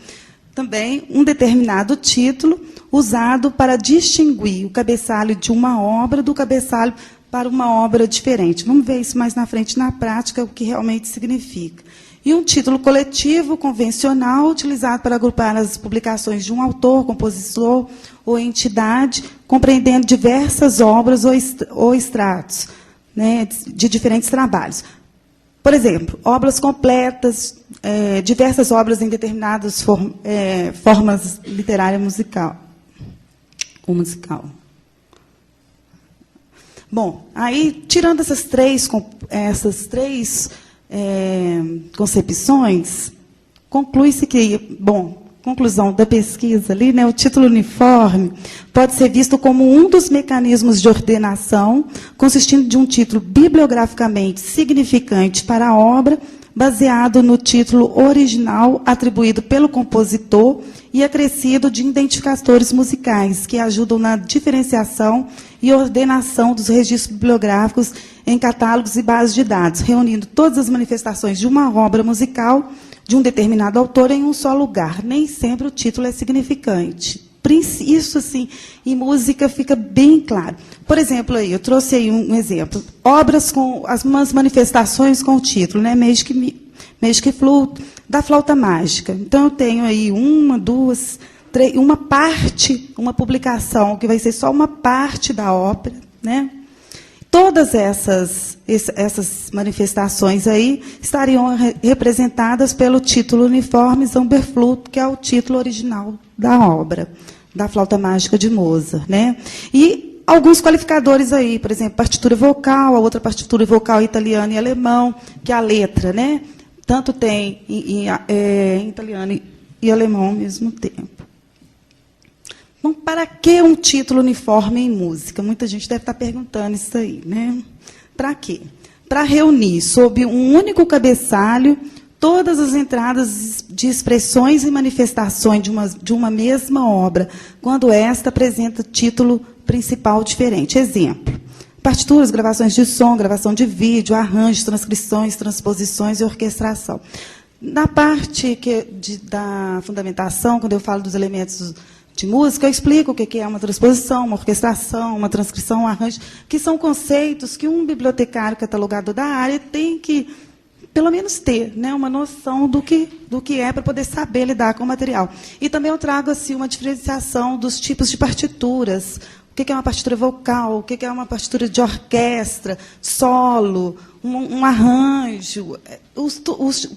Também um determinado título usado para distinguir o cabeçalho de uma obra do cabeçalho para uma obra diferente. Vamos ver isso mais na frente na prática, o que realmente significa. E um título coletivo, convencional, utilizado para agrupar as publicações de um autor, compositor ou entidade, compreendendo diversas obras ou extratos, né, de diferentes trabalhos. Por exemplo, obras completas, diversas obras em determinadas formas literárias musical. Bom, aí, tirando essas três concepções, conclui-se que, conclusão da pesquisa ali, né, o título uniforme pode ser visto como um dos mecanismos de ordenação, consistindo de um título bibliograficamente significante para a obra, baseado no título original atribuído pelo compositor e acrescido de identificadores musicais, que ajudam na diferenciação e ordenação dos registros bibliográficos em catálogos e bases de dados, reunindo todas as manifestações de uma obra musical de um determinado autor em um só lugar. Nem sempre o título é significante. Isso, assim, em música fica bem claro. Por exemplo, aí, eu trouxe aí um exemplo. Obras com umas manifestações com o título, né? Magic Flute, da flauta mágica. Então, eu tenho aí uma, duas, três, uma parte, uma publicação que vai ser só uma parte da ópera, né? Todas essas manifestações aí estariam representadas pelo título uniforme Zauberflute, que é o título original da obra, da flauta mágica de Mozart, né? E alguns qualificadores aí, por exemplo, partitura vocal, a outra partitura vocal italiana e alemão, que é a letra, né? Tanto tem em italiano e alemão ao mesmo tempo. Bom, para que um título uniforme em música? Muita gente deve estar perguntando isso aí, né? Para quê? Para reunir sob um único cabeçalho todas as entradas de expressões e manifestações de uma mesma obra, quando esta apresenta título principal diferente. Exemplo: partituras, gravações de som, gravação de vídeo, arranjos, transcrições, transposições e orquestração. Na parte da fundamentação, quando eu falo dos elementos de música, eu explico o que é uma transposição, uma orquestração, uma transcrição, um arranjo, que são conceitos que um bibliotecário catalogador da área tem que, pelo menos, ter, né, uma noção do que é para poder saber lidar com o material. E também eu trago assim, uma diferenciação dos tipos de partituras. O que é uma partitura vocal, o que é uma partitura de orquestra, solo, um arranjo,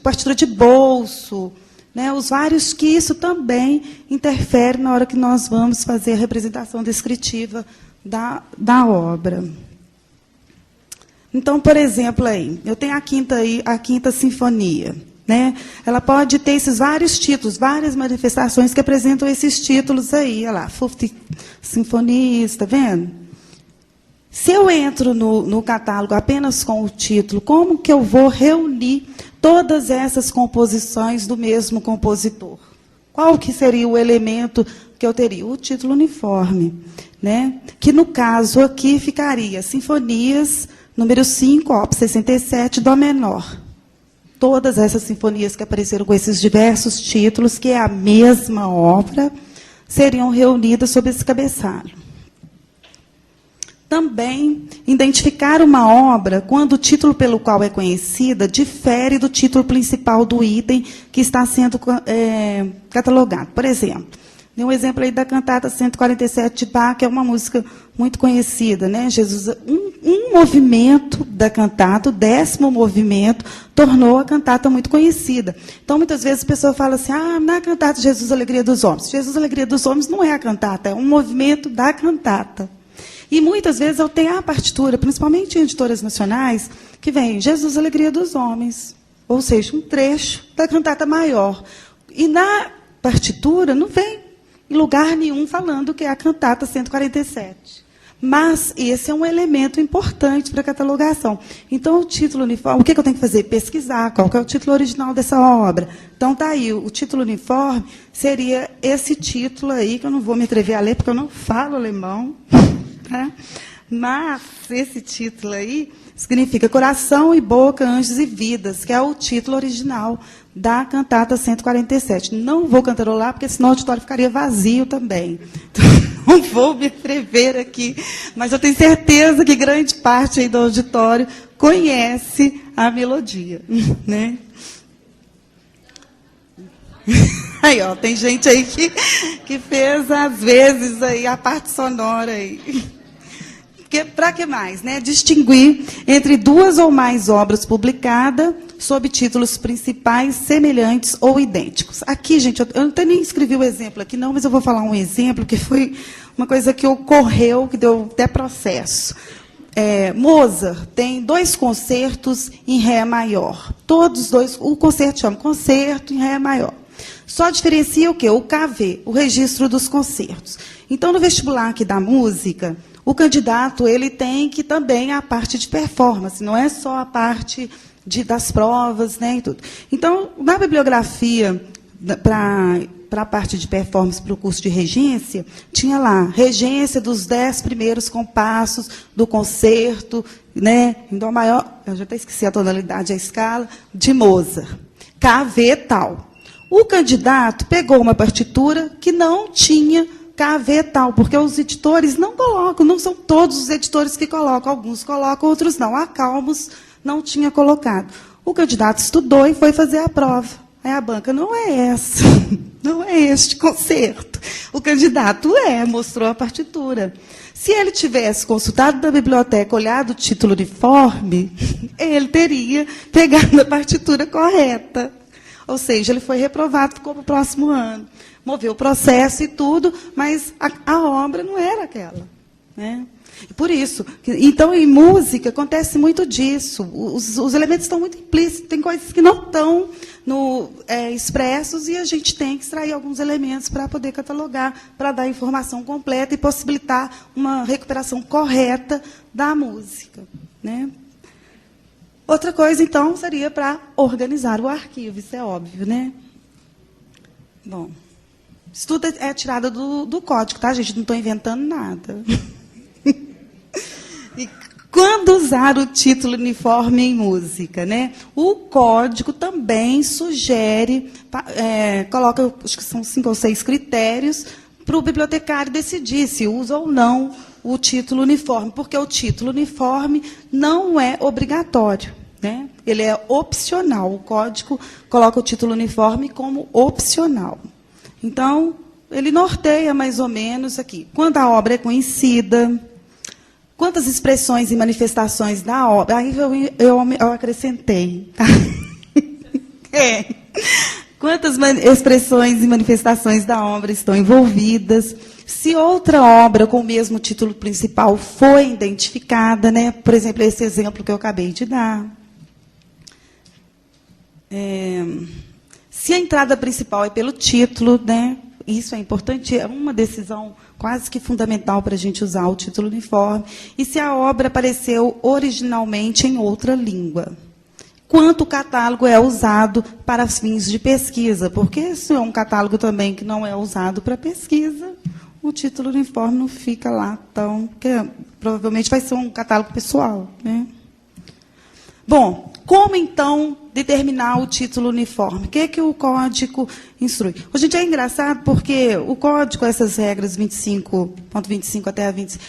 partitura de bolso, né, os vários que isso também interfere na hora que nós vamos fazer a representação descritiva da obra. Então, por exemplo, aí, eu tenho a quinta sinfonia, né? Ela pode ter esses vários títulos, várias manifestações que apresentam esses títulos aí. Olha lá, 50 Sinfonias, está vendo? Se eu entro no catálogo apenas com o título, como que eu vou reunir todas essas composições do mesmo compositor? Qual que seria o elemento que eu teria? O título uniforme, né? Que, no caso aqui, ficaria Sinfonias, número 5, Op. 67, Dó menor. Todas essas sinfonias que apareceram com esses diversos títulos, que é a mesma obra, seriam reunidas sob esse cabeçalho. Também, identificar uma obra quando o título pelo qual é conhecida difere do título principal do item que está sendo catalogado. Por exemplo, tem um exemplo aí da cantata 147 de Bach, que é uma música muito conhecida, né? Jesus, um movimento da cantata, o 10º movimento, tornou a cantata muito conhecida. Então, muitas vezes a pessoa fala assim, na cantata Jesus, Alegria dos Homens. Jesus, Alegria dos Homens não é a cantata, é um movimento da cantata. E muitas vezes eu tenho a partitura, principalmente em editoras nacionais, que vem Jesus, Alegria dos Homens, ou seja, um trecho da cantata maior. E na partitura não vem em lugar nenhum falando que é a cantata 147. Mas esse é um elemento importante para a catalogação. Então, o título uniforme, o que eu tenho que fazer? Pesquisar qual que é o título original dessa obra. Então, está aí, o título uniforme seria esse título aí, que eu não vou me atrever a ler, porque eu não falo alemão. Tá? Mas esse título aí significa Coração e Boca, Anjos e Vidas, que é o título original da cantata 147. Não vou cantarolar, porque senão o auditório ficaria vazio também. Então, não vou me atrever aqui, mas eu tenho certeza que grande parte aí do auditório conhece a melodia, né? Aí, ó, tem gente aí que fez, às vezes, aí, a parte sonora aí. Para que mais? Né? Distinguir entre duas ou mais obras publicadas sob títulos principais semelhantes ou idênticos. Aqui, gente, eu não nem escrevi o exemplo aqui, não, mas eu vou falar um exemplo que foi uma coisa que ocorreu, que deu até processo. Mozart tem 2 concertos em Ré maior. Todos 2, o concerto chama Concerto em Ré maior. Só diferencia o quê? O KV, o registro dos concertos. Então, no vestibular aqui da música, o candidato ele tem que também a parte de performance, não é só a parte das provas, né, e tudo. Então, na bibliografia, para a parte de performance para o curso de regência, tinha lá, regência dos 10 primeiros compassos do concerto, né, em Dó maior, eu já até esqueci a tonalidade, a escala, de Mozart. KV tal. O candidato pegou uma partitura que não tinha KV tal, porque os editores não colocam, não são todos os editores que colocam, alguns colocam, outros não. A Calmos não tinha colocado. O candidato estudou e foi fazer a prova. Aí a banca, não é essa, não é este concerto. O candidato mostrou a partitura. Se ele tivesse consultado na biblioteca, olhado o título uniforme, ele teria pegado a partitura correta. Ou seja, ele foi reprovado, ficou para o próximo ano. Moveu o processo e tudo, mas a obra não era aquela, né? Por isso, então, em música, acontece muito disso. Os elementos estão muito implícitos, tem coisas que não estão expressos, e a gente tem que extrair alguns elementos para poder catalogar, para dar a informação completa e possibilitar uma recuperação correta da música, né? Outra coisa, então, seria para organizar o arquivo, isso é óbvio, né? Bom, isso tudo é tirado do código, tá, gente? Não estou inventando nada. E quando usar o título uniforme em música, né? O código também sugere, coloca, acho que são 5 ou 6 critérios para o bibliotecário decidir se usa ou não o título uniforme, porque o título uniforme não é obrigatório, né? Ele é opcional. O código coloca o título uniforme como opcional. Então, ele norteia mais ou menos aqui. Quando a obra é conhecida, quantas expressões e manifestações da obra... Aí eu acrescentei. Tá? Quantas expressões e manifestações da obra estão envolvidas? Se outra obra com o mesmo título principal foi identificada, né? Por exemplo, esse exemplo que eu acabei de dar. Se a entrada principal é pelo título, né? Isso é importante, é uma decisão quase que fundamental para a gente usar o título uniforme. E se a obra apareceu originalmente em outra língua. Quanto o catálogo é usado para fins de pesquisa, porque se é um catálogo também que não é usado para pesquisa, o título uniforme não fica lá tão... Porque provavelmente vai ser um catálogo pessoal, né? Bom, como, então, determinar o título uniforme? O que o código instrui? Gente, é engraçado porque o código, essas regras 25.25 até a 25...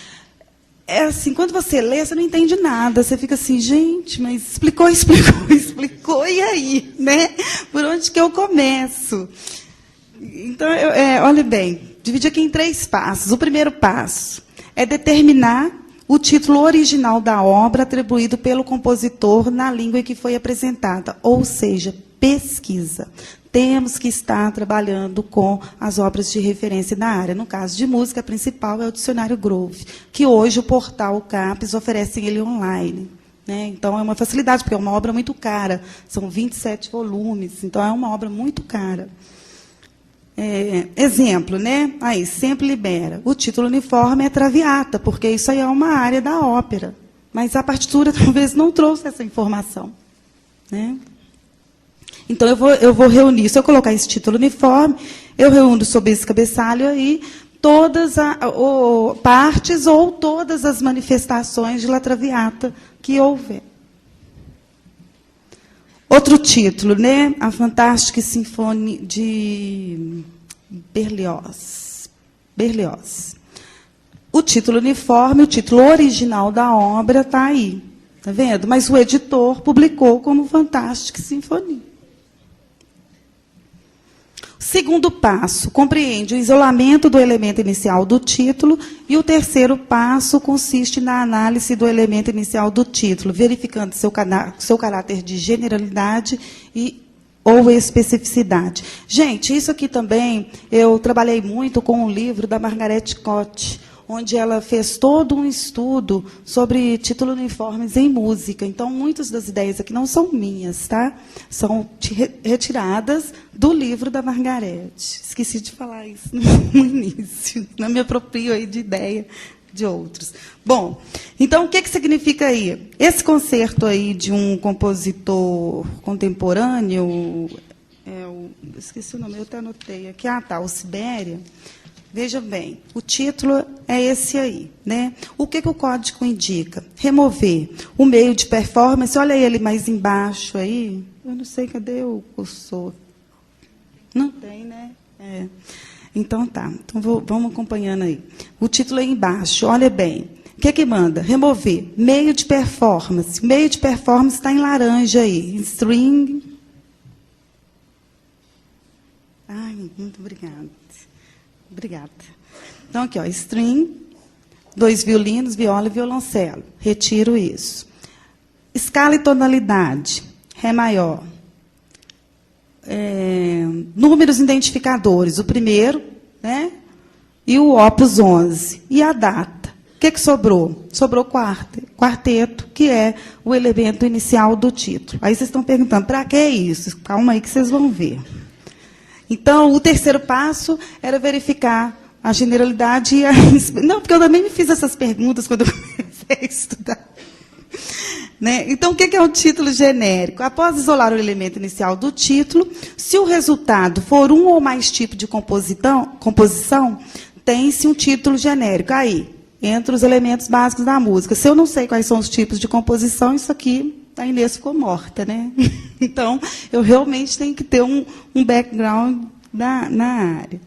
É assim, quando você lê, você não entende nada. Você fica assim, gente, mas explicou, e aí? Né? Por onde que eu começo? Então, olhe bem, dividi aqui em 3 passos. O primeiro passo é determinar o título original da obra atribuído pelo compositor na língua em que foi apresentada, ou seja, pesquisa. Temos que estar trabalhando com as obras de referência na área. No caso de música, a principal é o Dicionário Grove, que hoje o portal CAPES oferece ele online, né? Então, é uma facilidade, porque é uma obra muito cara. São 27 volumes, então é uma obra muito cara. Exemplo, né? Aí, sempre libera. O título uniforme é Traviata, porque isso aí é uma área da ópera. Mas a partitura talvez não trouxe essa informação, né? Então, eu vou reunir, se eu colocar esse título uniforme, eu reúno sob esse cabeçalho aí todas as partes ou todas as manifestações de La Traviata que houver. Outro título, né? A Fantástica Sinfonia de Berlioz. O título uniforme, o título original da obra está aí. Está vendo? Mas o editor publicou como Fantástica Sinfonia. Segundo passo, compreende o isolamento do elemento inicial do título, e o terceiro passo consiste na análise do elemento inicial do título, verificando seu caráter de generalidade ou especificidade. Gente, isso aqui também, eu trabalhei muito com um livro da Margaret Cotte, onde ela fez todo um estudo sobre títulos uniformes em música. Então, muitas das ideias aqui não são minhas, tá? São retiradas do livro da Margaret. Esqueci de falar isso no início. Não me aproprio aí de ideia de outros. Bom, então, o que significa aí? Esse concerto aí de um compositor contemporâneo, esqueci o nome, eu até anotei aqui, o Sibéria. Veja bem, o título é esse aí, né? O que o código indica? Remover o meio de performance, olha ele mais embaixo aí. Eu não sei, cadê o cursor? Não tem, né? Então, tá. Então, vamos acompanhando aí. O título é embaixo, olha bem. O que manda? Remover meio de performance. Meio de performance está em laranja aí. String. muito obrigada. Obrigada. Então, aqui, ó, string, 2 violinos, viola e violoncelo. Retiro isso. Escala e tonalidade, Ré maior. Números identificadores, o primeiro, né? E o opus 11. E a data. O que sobrou? Sobrou quarteto, que é o elemento inicial do título. Aí vocês estão perguntando, para que isso? Calma aí que vocês vão ver. Então, o terceiro passo era verificar a generalidade e a... Não, porque eu também me fiz essas perguntas quando eu comecei a estudar. Né? Então, o que é um título genérico? Após isolar o elemento inicial do título, se o resultado for um ou mais tipos de composição, tem-se um título genérico. Aí, entre os elementos básicos da música. Se eu não sei quais são os tipos de composição, isso aqui, a Inês ficou morta, né? Então, eu realmente tenho que ter um background na área.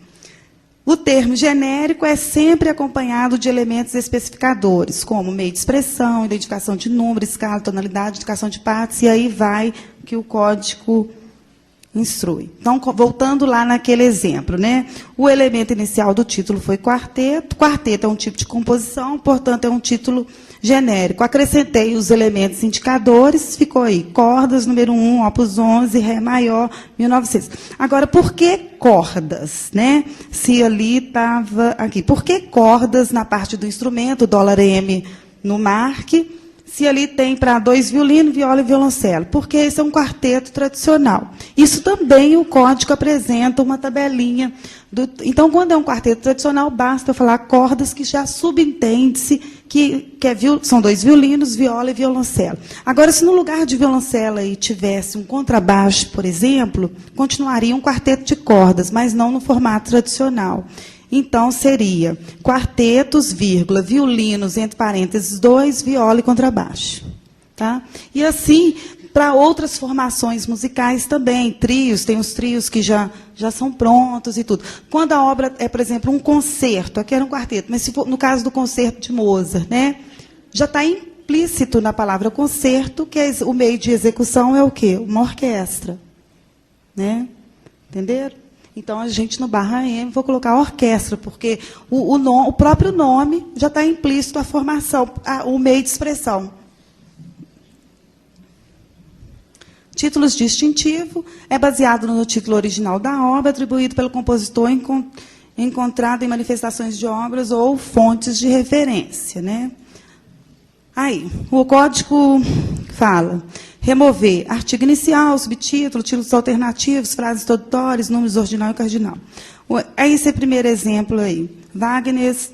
O termo genérico é sempre acompanhado de elementos especificadores, como meio de expressão, identificação de número, escala, tonalidade, indicação de partes, e aí vai que o código instrui. Então, voltando lá naquele exemplo, né? O elemento inicial do título foi quarteto. Quarteto é um tipo de composição, portanto, é um título genérico. Acrescentei os elementos indicadores, ficou aí, cordas, número 1, opus 11, Ré maior, 1900. Agora, por que cordas, né? Se ali estava aqui. Por que cordas na parte do instrumento, $M no marque, se ali tem para 2 violinos, viola e violoncelo? Porque esse é um quarteto tradicional. Isso também o código apresenta uma tabelinha. Então, quando é um quarteto tradicional, basta eu falar cordas que já subentende-se que são 2 violinos, viola e violoncelo. Agora, se no lugar de violoncelo aí tivesse um contrabaixo, por exemplo, continuaria um quarteto de cordas, mas não no formato tradicional. Então, seria quartetos, vírgula, violinos, entre parênteses, 2, viola e contrabaixo. Tá? E assim, para outras formações musicais também, trios, tem os trios que já são prontos e tudo. Quando a obra é, por exemplo, um concerto, aqui era um quarteto, mas se for, no caso do concerto de Mozart, né, já está implícito na palavra concerto, que o meio de execução é o quê? Uma orquestra. Né? Entenderam? Então, a gente, no /M, vou colocar orquestra, porque o próprio nome já está implícito a formação, o meio de expressão. Títulos distintivo é baseado no título original da obra, atribuído pelo compositor encontrado em manifestações de obras ou fontes de referência. Né? Aí, o código fala... Remover artigo inicial, subtítulo, títulos alternativos, frases introdutórias, números ordinal e cardinal. Esse é o primeiro exemplo aí. Wagner's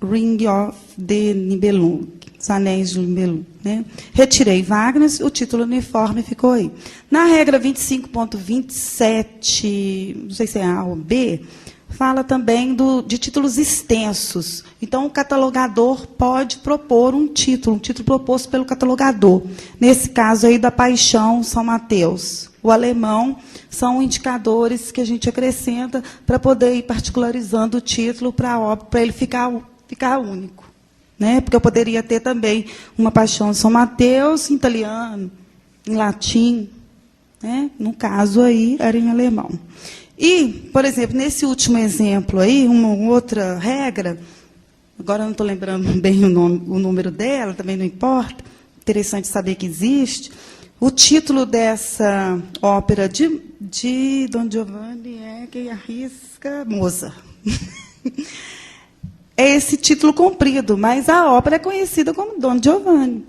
Ring of the Nibelung. Os Anéis de Nibelung. Né? Retirei Wagner, o título uniforme ficou aí. Na regra 25.27, não sei se é A ou B, fala também de títulos extensos. Então, o catalogador pode propor um título proposto pelo catalogador. Nesse caso aí da Paixão São Mateus. O alemão são indicadores que a gente acrescenta para poder ir particularizando o título para a obra, para ele ficar único. Né? Porque eu poderia ter também uma Paixão São Mateus em italiano, em latim. Né? No caso aí, era em alemão. E, por exemplo, nesse último exemplo aí, uma outra regra, agora eu não estou lembrando bem o número dela, também não importa, interessante saber que existe. O título dessa ópera de Don Giovanni é Quem Arrisca Mozart. É esse título comprido, mas a ópera é conhecida como Don Giovanni.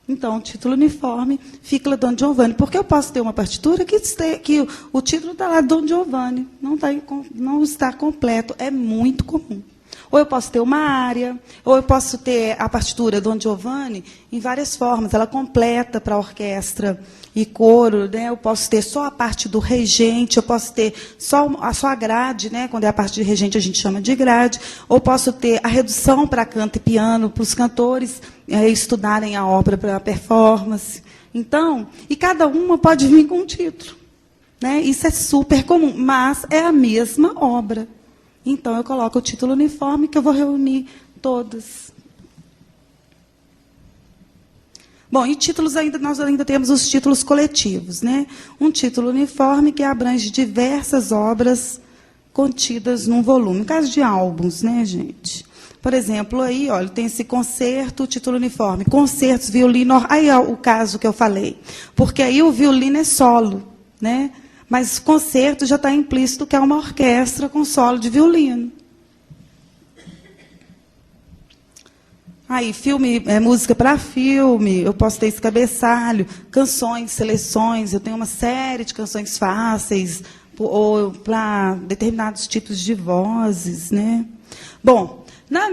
Então, o título uniforme fica Don Giovanni. Porque eu posso ter uma partitura que o título está lá Don Giovanni, não está completo. É muito comum. Ou eu posso ter uma área, ou eu posso ter a partitura Don Giovanni em várias formas. Ela completa para a orquestra e coro. Né? Eu posso ter só a parte do regente, eu posso ter só a grade, né? Quando é a parte de regente a gente chama de grade. Ou posso ter a redução para canto e piano, para os cantores estudarem a obra para a performance. Então, e cada uma pode vir com um título. Né? Isso é super comum, mas é a mesma obra. Então, eu coloco o título uniforme, que eu vou reunir todas. Bom, e títulos nós ainda temos os títulos coletivos, né? Um título uniforme que abrange diversas obras contidas num volume. No caso de álbuns, né, gente? Por exemplo, aí, olha, tem esse concerto, título uniforme, concertos, violino. Aí é o caso que eu falei. Porque aí o violino é solo, né? Mas concerto já está implícito que é uma orquestra com solo de violino. Aí, filme, música para filme, eu posso ter esse cabeçalho, canções, seleções, eu tenho uma série de canções fáceis, ou para determinados tipos de vozes, né? Bom,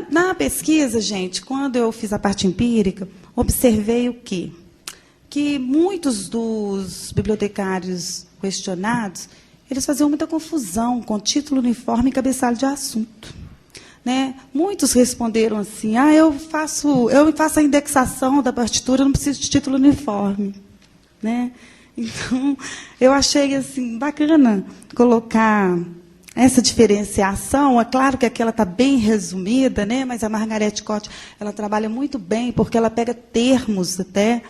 na pesquisa, gente, quando eu fiz a parte empírica, observei o quê? Que muitos dos bibliotecários questionados, eles faziam muita confusão com título uniforme e cabeçalho de assunto. Né? Muitos responderam assim, eu faço a indexação da partitura, não preciso de título uniforme. Né? Então, eu achei assim, bacana colocar essa diferenciação. É claro que aqui ela está bem resumida, né? Mas a Margarete Cote, ela trabalha muito bem, porque ela pega termos até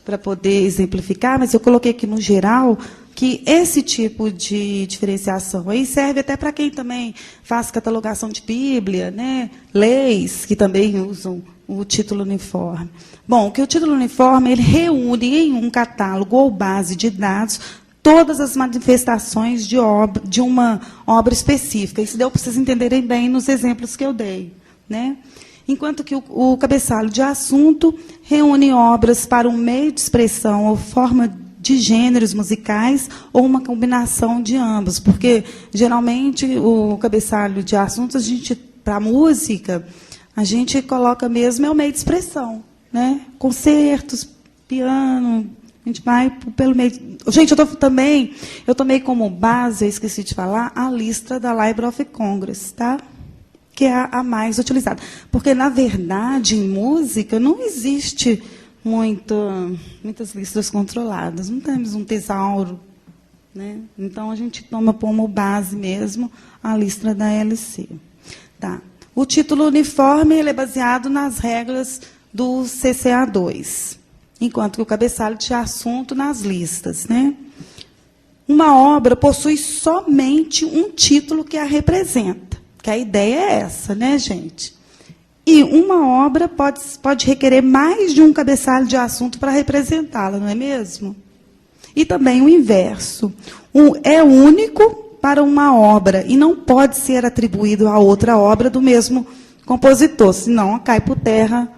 para poder exemplificar, mas eu coloquei aqui no geral que esse tipo de diferenciação aí serve até para quem também faz catalogação de Bíblia, né? Leis, que também usam o título uniforme. Bom, que o título uniforme ele reúne em um catálogo ou base de dados todas as manifestações de uma obra específica. Isso deu para vocês entenderem bem nos exemplos que eu dei, né? Enquanto que o cabeçalho de assunto reúne obras para um meio de expressão ou forma de gêneros musicais ou uma combinação de ambos, porque geralmente o cabeçalho de assuntos, a gente, para a música, a gente coloca mesmo o meio de expressão, né? Concertos, piano, a gente vai pelo meio. Gente, eu tomei como base, eu esqueci de falar, a lista da Library of Congress, tá? Que é a mais utilizada. Porque, na verdade, em música não existe muitas listas controladas. Não temos um tesouro. Né? Então, a gente toma como base mesmo a lista da LC. Tá. O título uniforme ele é baseado nas regras do CCA2, enquanto que o cabeçalho de assunto nas listas. Né? Uma obra possui somente um título que a representa. Que a ideia é essa, né, gente? E uma obra pode requerer mais de um cabeçalho de assunto para representá-la, não é mesmo? E também o inverso. É único para uma obra e não pode ser atribuído a outra obra do mesmo compositor, senão cai por terra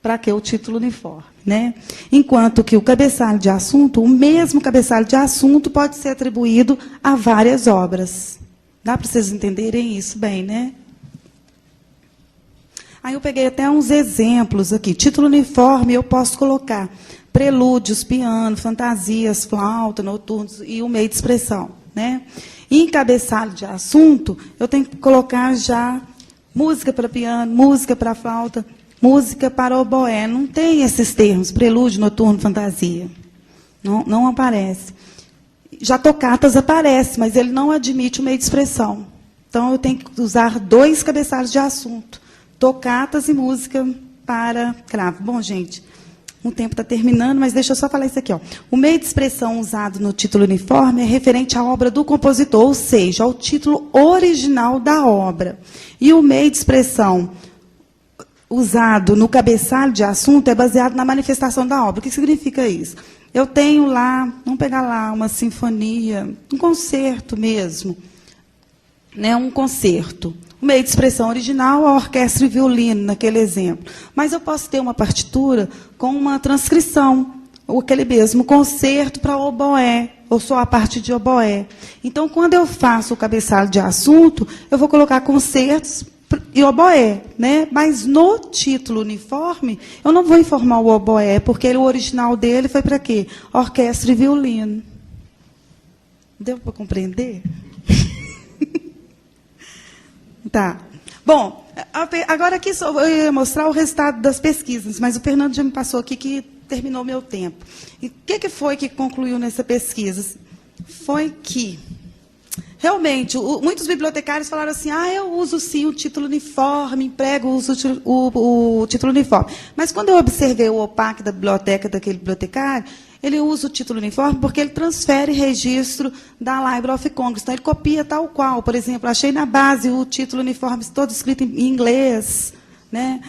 para que o título uniforme. Né? Enquanto que o cabeçalho de assunto, o mesmo cabeçalho de assunto pode ser atribuído a várias obras. Dá para vocês entenderem isso bem, né? Aí eu peguei até uns exemplos aqui. Título uniforme, eu posso colocar prelúdios, piano, fantasias, flauta, noturnos e o meio de expressão. Né? E em cabeçalho de assunto, eu tenho que colocar já música para piano, música para flauta, música para oboé. Não tem esses termos, prelúdio, noturno, fantasia. Não aparece. Já tocatas aparece, mas ele não admite o meio de expressão. Então, eu tenho que usar 2 cabeçalhos de assunto. Tocatas e música para cravo. Bom, gente, o tempo está terminando, mas deixa eu só falar isso aqui. Ó. O meio de expressão usado no título uniforme é referente à obra do compositor, ou seja, ao título original da obra. E o meio de expressão usado no cabeçalho de assunto é baseado na manifestação da obra. O que significa isso? Eu tenho lá, vamos pegar lá uma sinfonia, um concerto mesmo, né, um concerto. O meio de expressão original, a orquestra e violino, naquele exemplo. Mas eu posso ter uma partitura com uma transcrição, ou aquele mesmo concerto para oboé, ou só a parte de oboé. Então, quando eu faço o cabeçalho de assunto, eu vou colocar concertos e oboé, né? Mas no título uniforme, eu não vou informar o oboé, porque o original dele foi para quê? Orquestra e violino. Deu para compreender? Tá. Bom, agora aqui eu ia mostrar o resultado das pesquisas, mas o Fernando já me passou aqui que terminou meu tempo. E o que foi que concluiu nessa pesquisa? Foi que realmente, muitos bibliotecários falaram assim, eu uso sim o título uniforme, emprego, uso o título uniforme. Mas quando eu observei o OPAC da biblioteca daquele bibliotecário, ele usa o título uniforme porque ele transfere registro da Library of Congress. Então, ele copia tal qual. Por exemplo, achei na base o título uniforme todo escrito em inglês. Né?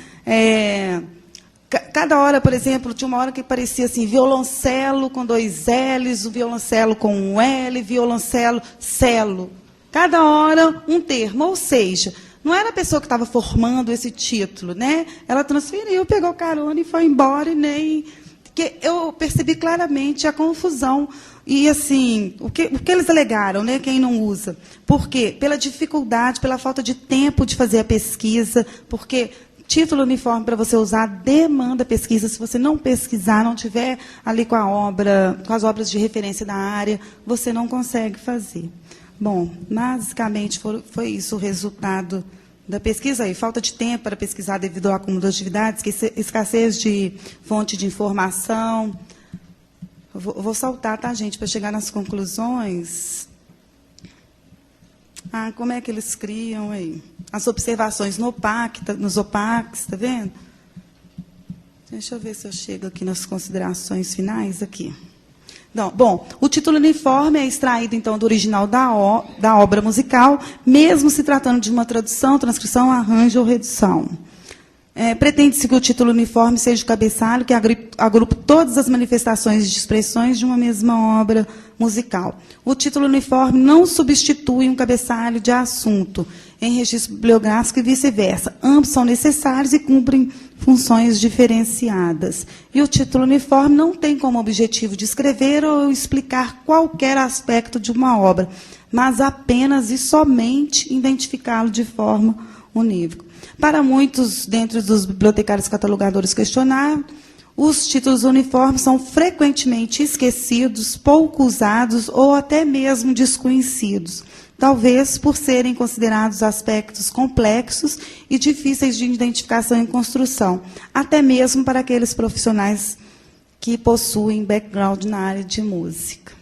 Cada hora, por exemplo, tinha uma hora que parecia assim, violoncelo com 2 L's, o violoncelo com 1 L, violoncelo, celo. Cada hora um termo, ou seja, não era a pessoa que estava formando esse título, né? Ela transferiu, pegou carona e foi embora e nem... Porque eu percebi claramente a confusão. E, assim, o que eles alegaram, né, quem não usa? Por quê? Pela dificuldade, pela falta de tempo de fazer a pesquisa, porque título uniforme para você usar demanda pesquisa. Se você não pesquisar, não tiver ali com a obra, com as obras de referência da área, você não consegue fazer. Bom, basicamente foi isso o resultado da pesquisa aí, falta de tempo para pesquisar devido ao acúmulo de atividades, escassez de fonte de informação. Eu vou saltar, tá, gente, para chegar nas conclusões. Como é que eles criam aí? As observações no OPAC, nos OPACs, está vendo? Deixa eu ver se eu chego aqui nas considerações finais aqui. Não, bom, o título uniforme é extraído, então, do original da obra musical, mesmo se tratando de uma tradução, transcrição, arranjo ou redução. Pretende-se que o título uniforme seja o cabeçalho que agrupe todas as manifestações de expressões de uma mesma obra musical. O título uniforme não substitui um cabeçalho de assunto em registro bibliográfico e vice-versa. Ambos são necessários e cumprem funções diferenciadas. E o título uniforme não tem como objetivo descrever ou explicar qualquer aspecto de uma obra, mas apenas e somente identificá-lo de forma unívoca. Para muitos, dentre dos bibliotecários catalogadores questionados, os títulos uniformes são frequentemente esquecidos, pouco usados ou até mesmo desconhecidos, talvez por serem considerados aspectos complexos e difíceis de identificação e construção, até mesmo para aqueles profissionais que possuem background na área de música.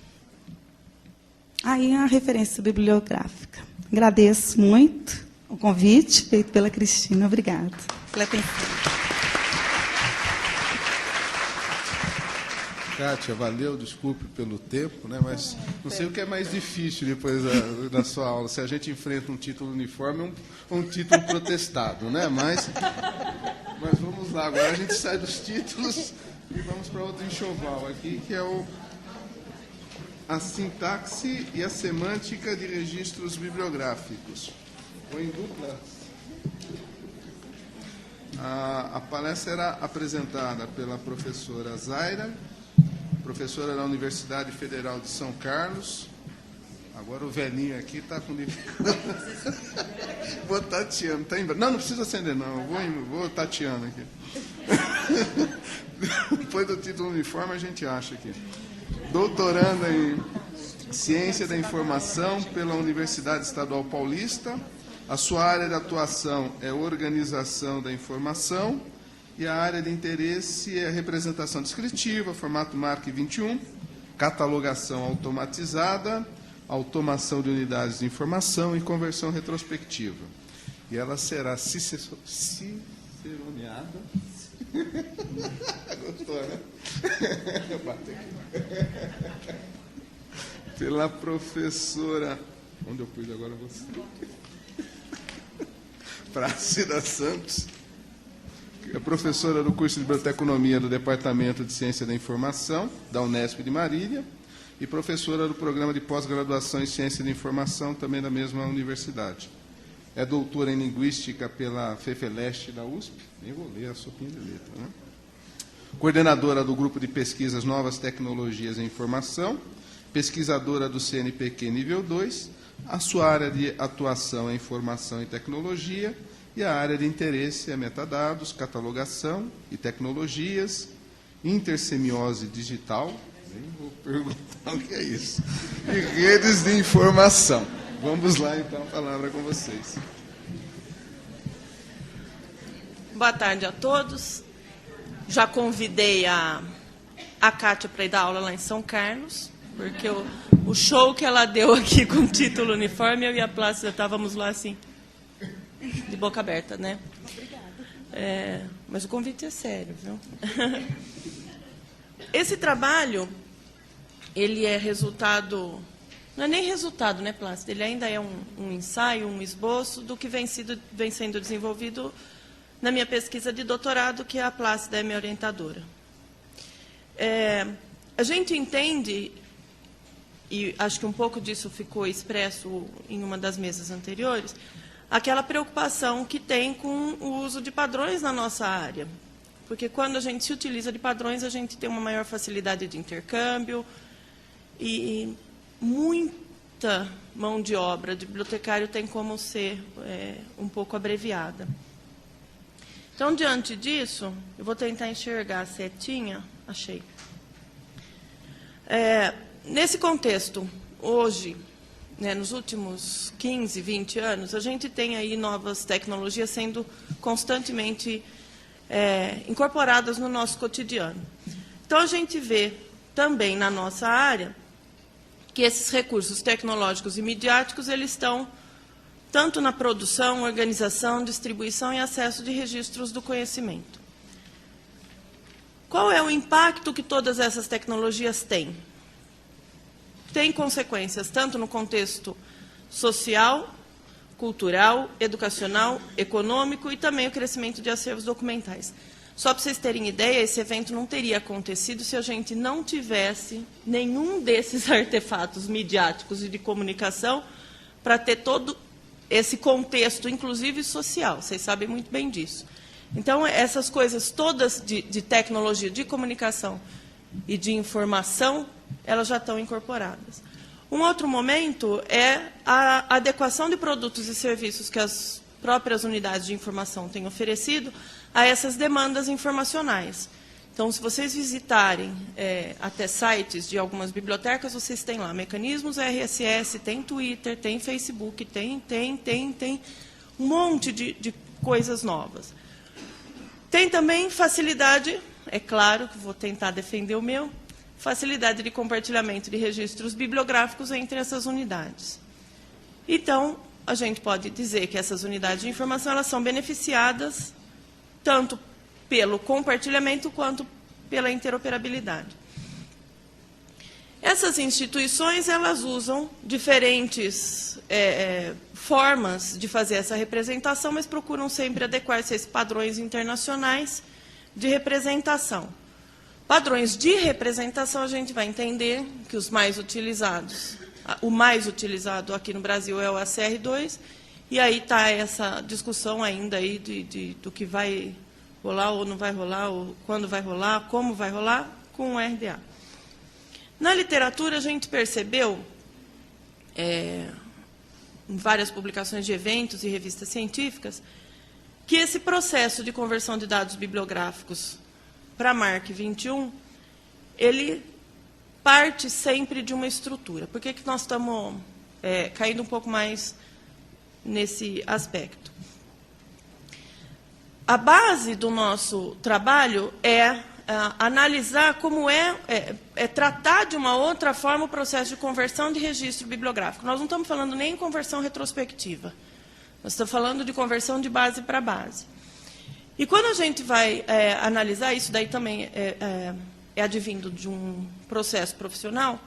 Aí a referência bibliográfica. Agradeço muito o convite feito pela Cristina. Obrigada pela atenção. Kátia, valeu, desculpe pelo tempo, né, mas não sei o que é mais difícil depois da sua aula, se a gente enfrenta um título uniforme ou um título protestado, né? Mas vamos lá, agora a gente sai dos títulos e vamos para outro enxoval aqui, que é a sintaxe e a semântica de registros bibliográficos. Ou em dupla. A palestra era apresentada pela professora Zaira, professora da Universidade Federal de São Carlos. Agora o velhinho aqui está com... Vou tateando. Tá não precisa acender, não. Vou tateando aqui. Depois do título uniforme, a gente acha aqui. Doutoranda em Ciência da Informação pela Universidade Estadual Paulista. A sua área de atuação é Organização da Informação e a área de interesse é Representação Descritiva, formato MARC 21, Catalogação Automatizada, Automação de Unidades de Informação e Conversão Retrospectiva. E ela será ciceroneada. Gostou, né? Bate aqui. Pela professora... Onde eu pus agora você? Plácida Santos, que é professora do curso de Biblioteconomia do Departamento de Ciência da Informação, da Unesp de Marília, e professora do programa de pós-graduação em Ciência da Informação, também da mesma universidade. É doutora em Linguística pela FEFELESTE da USP, nem vou ler a sopinha de letra, né? Coordenadora do Grupo de Pesquisas Novas Tecnologias em Informação, pesquisadora do CNPq Nível 2, a sua área de atuação é Informação e Tecnologia e a área de interesse é Metadados, Catalogação e Tecnologias, Intersemiose Digital, nem vou perguntar o que é isso, e Redes de Informação. Vamos lá, então, a palavra com vocês. Boa tarde a todos. Já convidei a Kátia para ir dar aula lá em São Carlos. porque o show que ela deu aqui com o título uniforme, eu e a Plácida estávamos lá assim, de boca aberta, né? Obrigada. Mas o convite é sério, viu? Esse trabalho, ele é resultado... Não é nem resultado, né, Plácida? Ele ainda é um ensaio, um esboço do que vem sendo desenvolvido na minha pesquisa de doutorado, que a Plácida é minha orientadora. A gente entende, e acho que um pouco disso ficou expresso em uma das mesas anteriores, aquela preocupação que tem com o uso de padrões na nossa área. Porque quando a gente se utiliza de padrões, a gente tem uma maior facilidade de intercâmbio e muita mão de obra de bibliotecário tem como ser um pouco abreviada. Então, diante disso, eu vou tentar enxergar a setinha. Achei. Nesse contexto, hoje, né, nos últimos 15, 20 anos, a gente tem aí novas tecnologias sendo constantemente incorporadas no nosso cotidiano. Então, a gente vê também na nossa área que esses recursos tecnológicos e midiáticos, eles estão tanto na produção, organização, distribuição e acesso de registros do conhecimento. Qual é o impacto que todas essas tecnologias têm? Tem consequências tanto no contexto social, cultural, educacional, econômico e também o crescimento de acervos documentais. Só para vocês terem ideia, esse evento não teria acontecido se a gente não tivesse nenhum desses artefatos midiáticos e de comunicação para ter todo esse contexto, inclusive social. Vocês sabem muito bem disso. Então, essas coisas todas de tecnologia, de comunicação e de informação, elas já estão incorporadas. Um outro momento é a adequação de produtos e serviços que as próprias unidades de informação têm oferecido a essas demandas informacionais. Então, se vocês visitarem até sites de algumas bibliotecas, vocês têm lá mecanismos RSS, tem Twitter, tem Facebook, tem um monte de coisas novas. Tem também facilidade, é claro que vou tentar defender o meu, facilidade de compartilhamento de registros bibliográficos entre essas unidades. Então, a gente pode dizer que essas unidades de informação elas são beneficiadas tanto pelo compartilhamento quanto pela interoperabilidade. Essas instituições elas usam diferentes formas de fazer essa representação, mas procuram sempre adequar-se a esses padrões internacionais de representação. Padrões de representação, a gente vai entender que os mais utilizados, o mais utilizado aqui no Brasil é o ACR2, e aí está essa discussão ainda aí do que vai rolar ou não vai rolar, ou quando vai rolar, como vai rolar, com o RDA. Na literatura, a gente percebeu, em várias publicações de eventos e revistas científicas, que esse processo de conversão de dados bibliográficos para a MARC 21, ele parte sempre de uma estrutura. Por que nós estamos caindo um pouco mais nesse aspecto? A base do nosso trabalho é analisar como tratar de uma outra forma o processo de conversão de registro bibliográfico. Nós não estamos falando nem em conversão retrospectiva. Nós estamos falando de conversão de base para base. E quando a gente vai analisar, isso daí também é advindo de um processo profissional,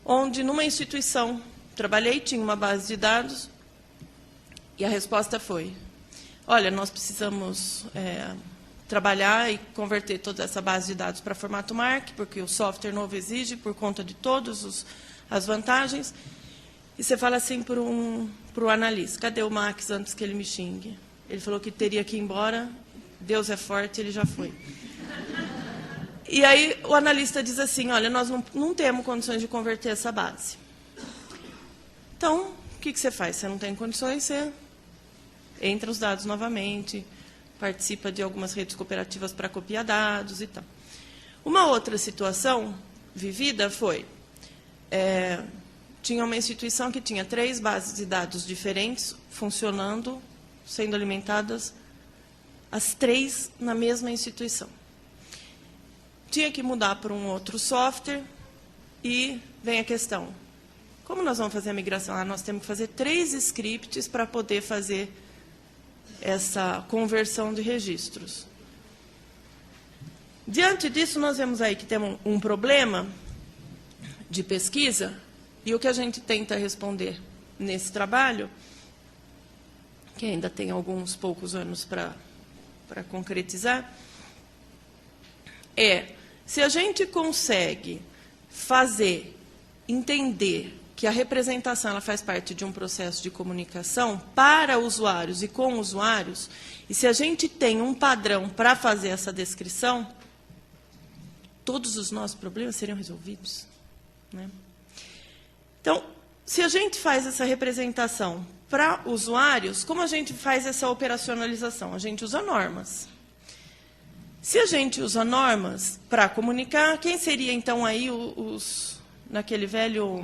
onde numa instituição trabalhei, tinha uma base de dados, e a resposta foi: olha, nós precisamos trabalhar e converter toda essa base de dados para formato MARC, porque o software novo exige, por conta de todas as vantagens. E você fala assim para o analista: cadê o Max antes que ele me xingue? Ele falou que teria que ir embora, Deus é forte, ele já foi. E aí o analista diz assim: olha, nós não temos condições de converter essa base. Então, o que você faz? Você não tem condições, você entra os dados novamente, participa de algumas redes cooperativas para copiar dados e tal. Uma outra situação vivida foi, tinha uma instituição que tinha 3 bases de dados diferentes, funcionando, sendo alimentadas, as 3 na mesma instituição. Tinha que mudar para um outro software, E vem a questão, como nós vamos fazer a migração? Nós temos que fazer 3 scripts para poder fazer essa conversão de registros. Diante disso, nós vemos aí que temos um problema de pesquisa, e o que a gente tenta responder nesse trabalho, que ainda tem alguns poucos anos para concretizar, é, se a gente consegue entender que a representação ela faz parte de um processo de comunicação para usuários e com usuários, e se a gente tem um padrão para fazer essa descrição, todos os nossos problemas seriam resolvidos, né? Então, se a gente faz essa representação para usuários, como a gente faz essa operacionalização? A gente usa normas. Se a gente usa normas para comunicar, quem seria, então, aí naquele velho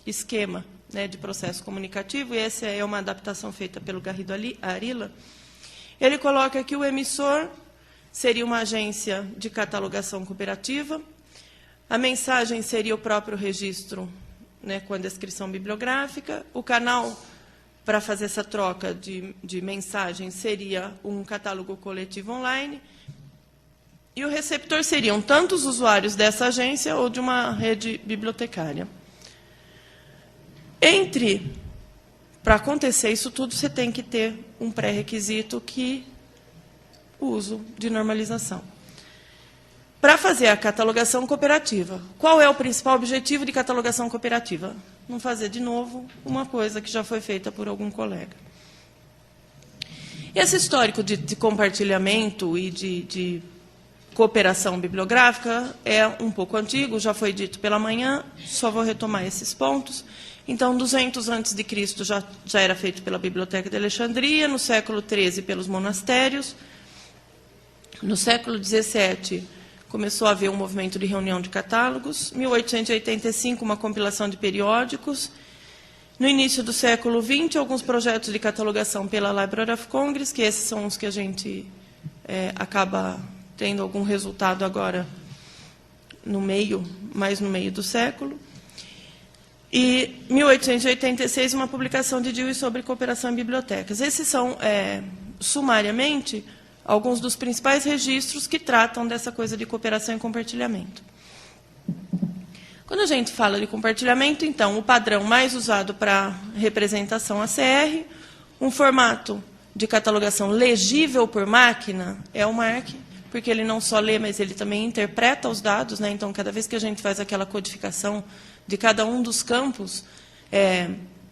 esquema, né, de processo comunicativo, e essa é uma adaptação feita pelo Garrido Arila, ele coloca que o emissor seria uma agência de catalogação cooperativa, a mensagem seria o próprio registro, né, com a descrição bibliográfica, o canal para fazer essa troca de mensagem seria um catálogo coletivo online, e o receptor seriam tanto os usuários dessa agência ou de uma rede bibliotecária. Para acontecer isso tudo, você tem que ter um pré-requisito o uso de normalização. Para fazer a catalogação cooperativa, qual é o principal objetivo de catalogação cooperativa? Não fazer de novo uma coisa que já foi feita por algum colega. Esse histórico de compartilhamento e de cooperação bibliográfica é um pouco antigo, já foi dito pela manhã, só vou retomar esses pontos. Então, 200 a.C. já era feito pela Biblioteca de Alexandria, no século XIII pelos monastérios. No século XVII, começou a haver um movimento de reunião de catálogos. 1885, uma compilação de periódicos. No início do século XX, alguns projetos de catalogação pela Library of Congress, que esses são os que a gente acaba tendo algum resultado agora mais no meio do século. E, 1886, uma publicação de Dewey sobre cooperação em bibliotecas. Esses são, sumariamente, alguns dos principais registros que tratam dessa coisa de cooperação e compartilhamento. Quando a gente fala de compartilhamento, então, o padrão mais usado para representação ACR, um formato de catalogação legível por máquina, é o MARC, porque ele não só lê, mas ele também interpreta os dados, né? Então, cada vez que a gente faz aquela codificação de cada um dos campos,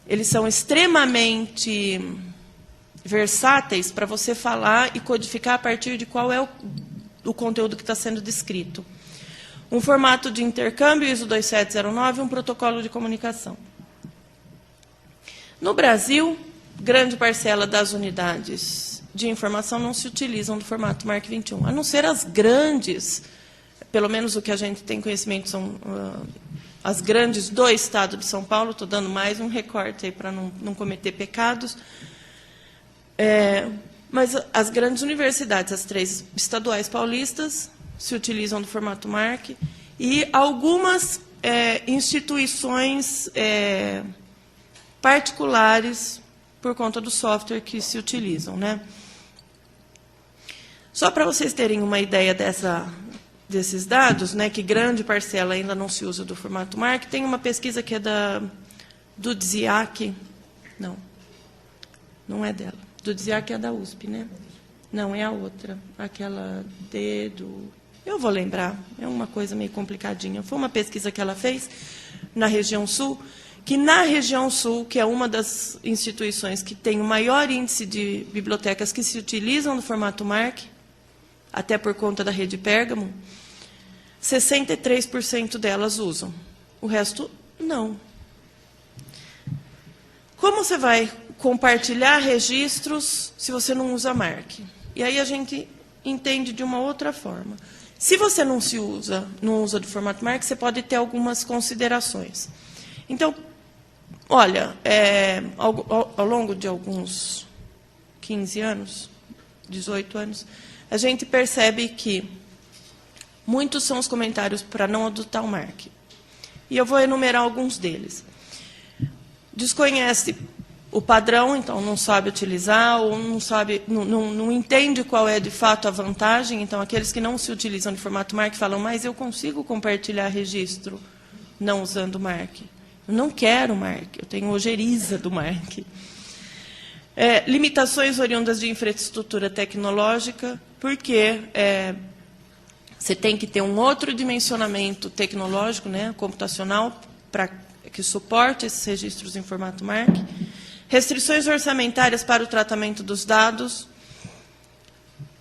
eles são extremamente versáteis para você falar e codificar a partir de qual é o conteúdo que está sendo descrito. Um formato de intercâmbio ISO 2709, um protocolo de comunicação. No Brasil, grande parcela das unidades de informação não se utilizam do formato MARC 21, a não ser as grandes, pelo menos o que a gente tem conhecimento são as grandes do Estado de São Paulo. Estou dando mais um recorte aí para não cometer pecados. Mas as grandes universidades, as 3 estaduais paulistas, se utilizam do formato MARC, e algumas instituições particulares, por conta do software que se utilizam, né? Só para vocês terem uma ideia desses dados, né, que grande parcela ainda não se usa do formato MARC, tem uma pesquisa que é do DZIAC, não é dela. Do DZIAC é da USP, né? Não, é a outra, aquela eu vou lembrar, é uma coisa meio complicadinha. Foi uma pesquisa que ela fez na região sul, que na região sul, que é uma das instituições que tem o maior índice de bibliotecas que se utilizam no formato MARC, até por conta da rede Pérgamo, 63% delas usam. O resto, não. Como você vai compartilhar registros se você não usa MARC? E aí a gente entende de uma outra forma. Se você não usa do formato MARC, você pode ter algumas considerações. Então, olha, ao longo de alguns 15 anos, 18 anos, a gente percebe que muitos são os comentários para não adotar o MARC. e eu vou enumerar alguns deles. Desconhece o padrão, então não sabe utilizar, ou não entende qual é de fato a vantagem. Então, aqueles que não se utilizam de formato MARC falam, mas eu consigo compartilhar registro não usando MARC. Eu não quero MARC, eu tenho ojeriza do MARC. Limitações oriundas de infraestrutura tecnológica, porque você tem que ter um outro dimensionamento tecnológico, né, computacional, para que suporte esses registros em formato MARC. Restrições orçamentárias para o tratamento dos dados.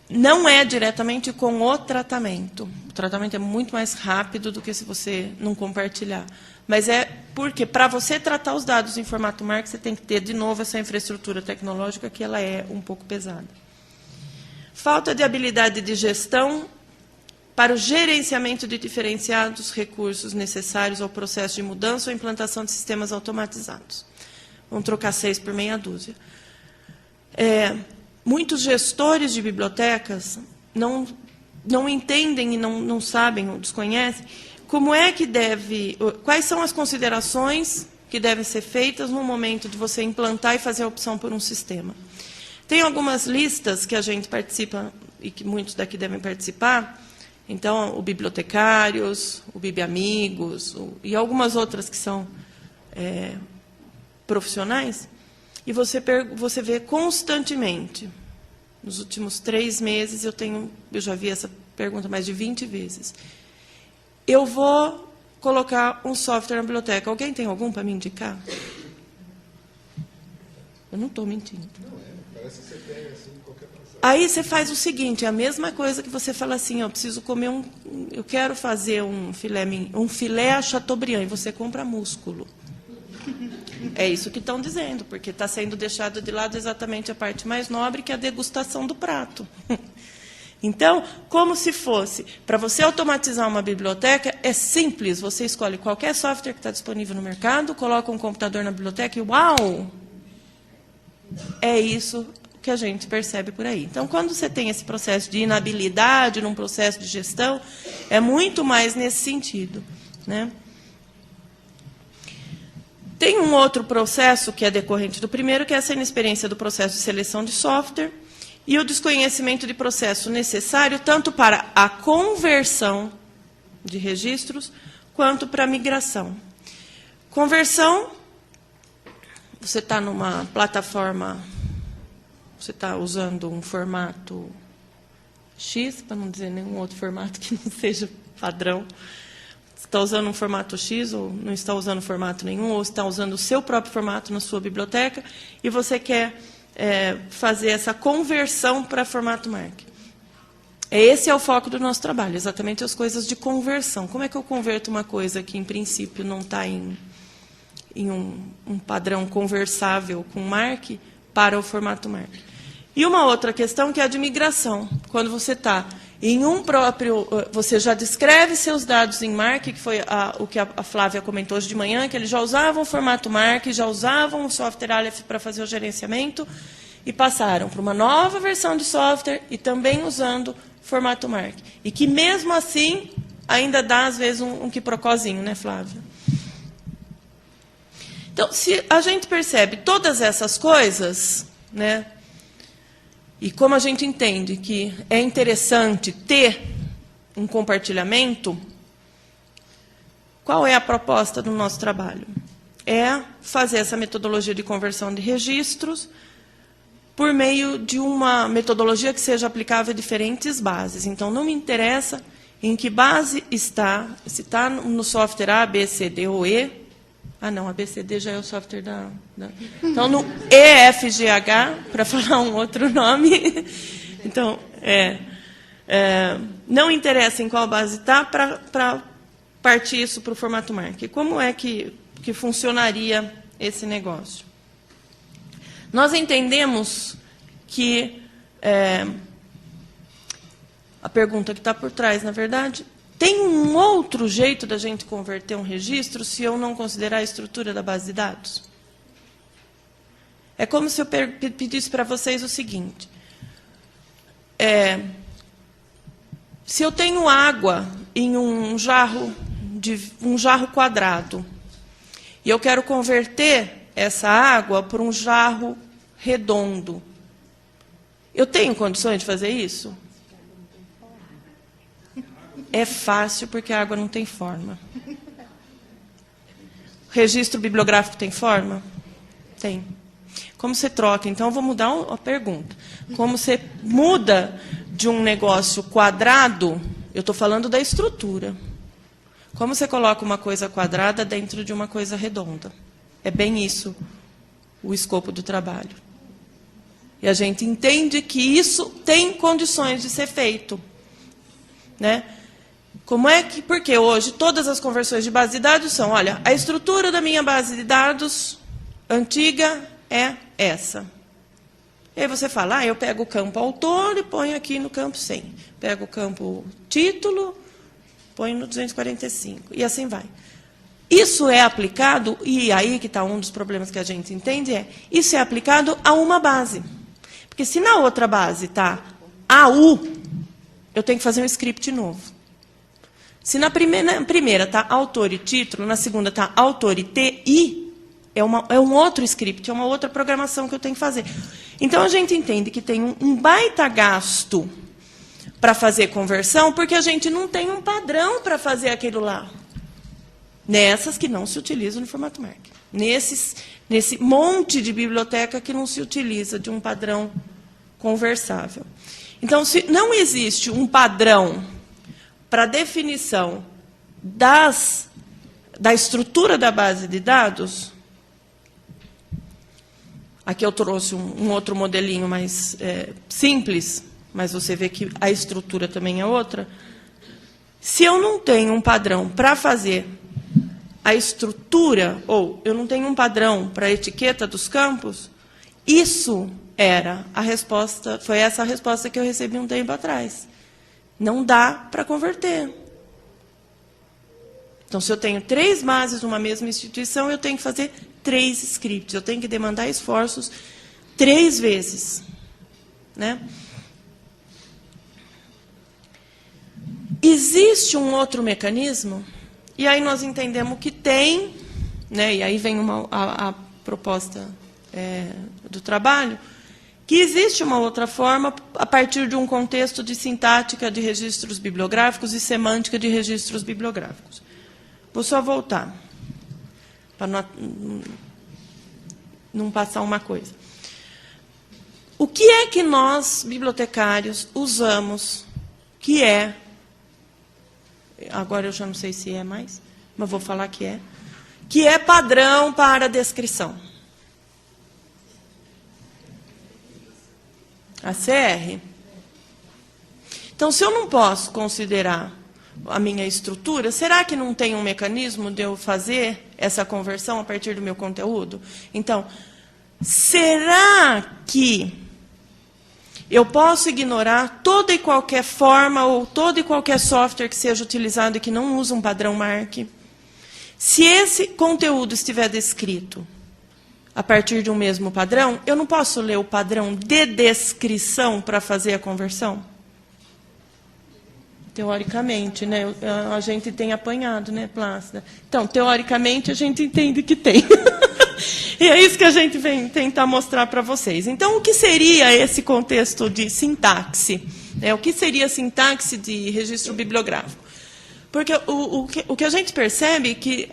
Não é diretamente com o tratamento. O tratamento é muito mais rápido do que se você não compartilhar. Mas é porque, para você tratar os dados em formato MARC, você tem que ter, de novo, essa infraestrutura tecnológica, que ela é um pouco pesada. Falta de habilidade de gestão para o gerenciamento de diferenciados recursos necessários ao processo de mudança ou implantação de sistemas automatizados. Vamos trocar 6 por meia dúzia. Muitos gestores de bibliotecas não entendem e não sabem ou desconhecem quais são as considerações que devem ser feitas no momento de você implantar e fazer a opção por um sistema. Tem algumas listas que a gente participa e que muitos daqui devem participar. Então, o Bibliotecários, o Bibliamigos, e algumas outras que são profissionais, e você vê constantemente. Nos últimos 3 meses, eu já vi essa pergunta mais de 20 vezes. Eu vou colocar um software na biblioteca. Alguém tem algum para me indicar? Eu não estou mentindo. Parece que você tem, assim, qualquer passagem. Aí você faz o seguinte, é a mesma coisa que você fala assim, eu preciso comer eu quero fazer um filé à Chateaubriand, e você compra músculo. É isso que estão dizendo, porque está sendo deixado de lado exatamente a parte mais nobre, que é a degustação do prato. Então, como se fosse, para você automatizar uma biblioteca, é simples, você escolhe qualquer software que está disponível no mercado, coloca um computador na biblioteca e uau! É isso que a gente percebe por aí. Então, quando você tem esse processo de inabilidade num processo de gestão, é muito mais nesse sentido, né? Tem um outro processo que é decorrente do primeiro, que é essa inexperiência do processo de seleção de software e o desconhecimento de processo necessário tanto para a conversão de registros quanto para a migração. Conversão, você está numa plataforma, você está usando um formato X, para não dizer nenhum outro formato que não seja padrão. Está usando um formato X ou não está usando formato nenhum, ou está usando o seu próprio formato na sua biblioteca, e você quer fazer essa conversão para formato MARC. Esse é o foco do nosso trabalho, exatamente as coisas de conversão. Como é que eu converto uma coisa que, em princípio, não está em um padrão conversável com MARC para o formato MARC? E uma outra questão que é a de migração. Quando você está em você já descreve seus dados em MARC, que foi o que a Flávia comentou hoje de manhã, que eles já usavam o formato MARC, já usavam o software Aleph para fazer o gerenciamento, e passaram para uma nova versão de software e também usando formato MARC. E que, mesmo assim, ainda dá, às vezes, um quiproquozinho, né, Flávia? Então, se a gente percebe todas essas coisas, né, e como a gente entende que é interessante ter um compartilhamento, qual é a proposta do nosso trabalho? É fazer essa metodologia de conversão de registros por meio de uma metodologia que seja aplicável a diferentes bases. Então, não me interessa em que base está, se está no software A, B, C, D ou E. Ah, não, a BCD já é o software da... Então, no EFGH, para falar um outro nome. Então, não interessa em qual base está para partir isso para o formato MARC. Como é que funcionaria esse negócio? Nós entendemos que... a pergunta que está por trás, na verdade... Tem um outro jeito da gente converter um registro se eu não considerar a estrutura da base de dados? É como se eu pedisse para vocês o seguinte. Se eu tenho água em um jarro de um jarro quadrado. E eu quero converter essa água para um jarro redondo. Eu tenho condições de fazer isso? É fácil, porque a água não tem forma. O registro bibliográfico tem forma? Tem. Como você troca? Então, eu vou mudar a pergunta. Como você muda de um negócio quadrado, eu estou falando da estrutura. Como você coloca uma coisa quadrada dentro de uma coisa redonda? É bem isso o escopo do trabalho. E a gente entende que isso tem condições de ser feito. Né? Como é que... Porque hoje todas as conversões de base de dados são, olha, a estrutura da minha base de dados antiga é essa. E aí você fala, eu pego o campo autor e ponho aqui no campo 100. Pego o campo título, ponho no 245. E assim vai. Isso é aplicado, e aí que está um dos problemas que a gente entende, isso é aplicado a uma base. Porque se na outra base está AU, eu tenho que fazer um script novo. Se na primeira está autor e título, na segunda está autor e TI, é um outro script, é uma outra programação que eu tenho que fazer. Então, a gente entende que tem um baita gasto para fazer conversão, porque a gente não tem um padrão para fazer aquilo lá. Nessas que não se utilizam no formato MARC. Nesse monte de biblioteca que não se utiliza de um padrão conversável. Então, se não existe um padrão para definição da estrutura da base de dados, aqui eu trouxe um outro modelinho mais simples, mas você vê que a estrutura também é outra. Se eu não tenho um padrão para fazer a estrutura, ou eu não tenho um padrão para a etiqueta dos campos, isso era a resposta, foi essa a resposta que eu recebi um tempo atrás. Não dá para converter. Então, se eu tenho 3 bases numa mesma instituição, eu tenho que fazer 3 scripts. Eu tenho que demandar esforços 3 vezes. Né? Existe um outro mecanismo, e aí nós entendemos que tem, né, e aí vem a proposta do trabalho, que existe uma outra forma a partir de um contexto de sintática de registros bibliográficos e semântica de registros bibliográficos. Vou só voltar, para não passar uma coisa. O que é que nós, bibliotecários, usamos, que é, agora eu já não sei se é mais, mas vou falar que é padrão para descrição? A CR. Então, se eu não posso considerar a minha estrutura, será que não tem um mecanismo de eu fazer essa conversão a partir do meu conteúdo? Então, será que eu posso ignorar toda e qualquer forma ou todo e qualquer software que seja utilizado e que não usa um padrão MARC? Se esse conteúdo estiver descrito a partir de um mesmo padrão, eu não posso ler o padrão de descrição para fazer a conversão? Teoricamente, né? A gente tem apanhado, né, Plácida? Então, teoricamente, a gente entende que tem. E é isso que a gente vem tentar mostrar para vocês. Então, o que seria esse contexto de sintaxe? O que seria sintaxe de registro bibliográfico? Porque o que a gente percebe é que,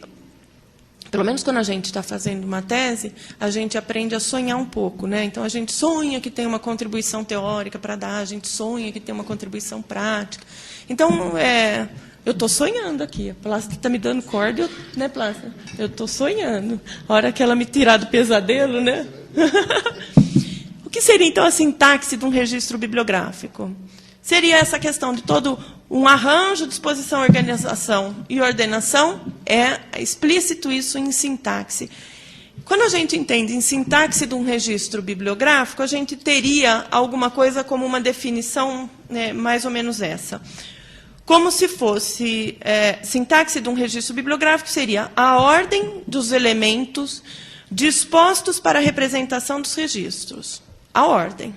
pelo menos quando a gente está fazendo uma tese, a gente aprende a sonhar um pouco. Né? Então, a gente sonha que tem uma contribuição teórica para dar, a gente sonha que tem uma contribuição prática. Então, eu estou sonhando aqui. A Plácida está me dando corda, né, Plácida? Eu estou sonhando. A hora que ela me tirar do pesadelo, né? O que seria, então, a sintaxe de um registro bibliográfico? Seria essa questão de todo um arranjo, disposição, organização e ordenação. É explícito isso em sintaxe. Quando a gente entende em sintaxe de um registro bibliográfico, a gente teria alguma coisa como uma definição, né, mais ou menos essa. Como se fosse, sintaxe de um registro bibliográfico seria a ordem dos elementos dispostos para a representação dos registros. A ordem.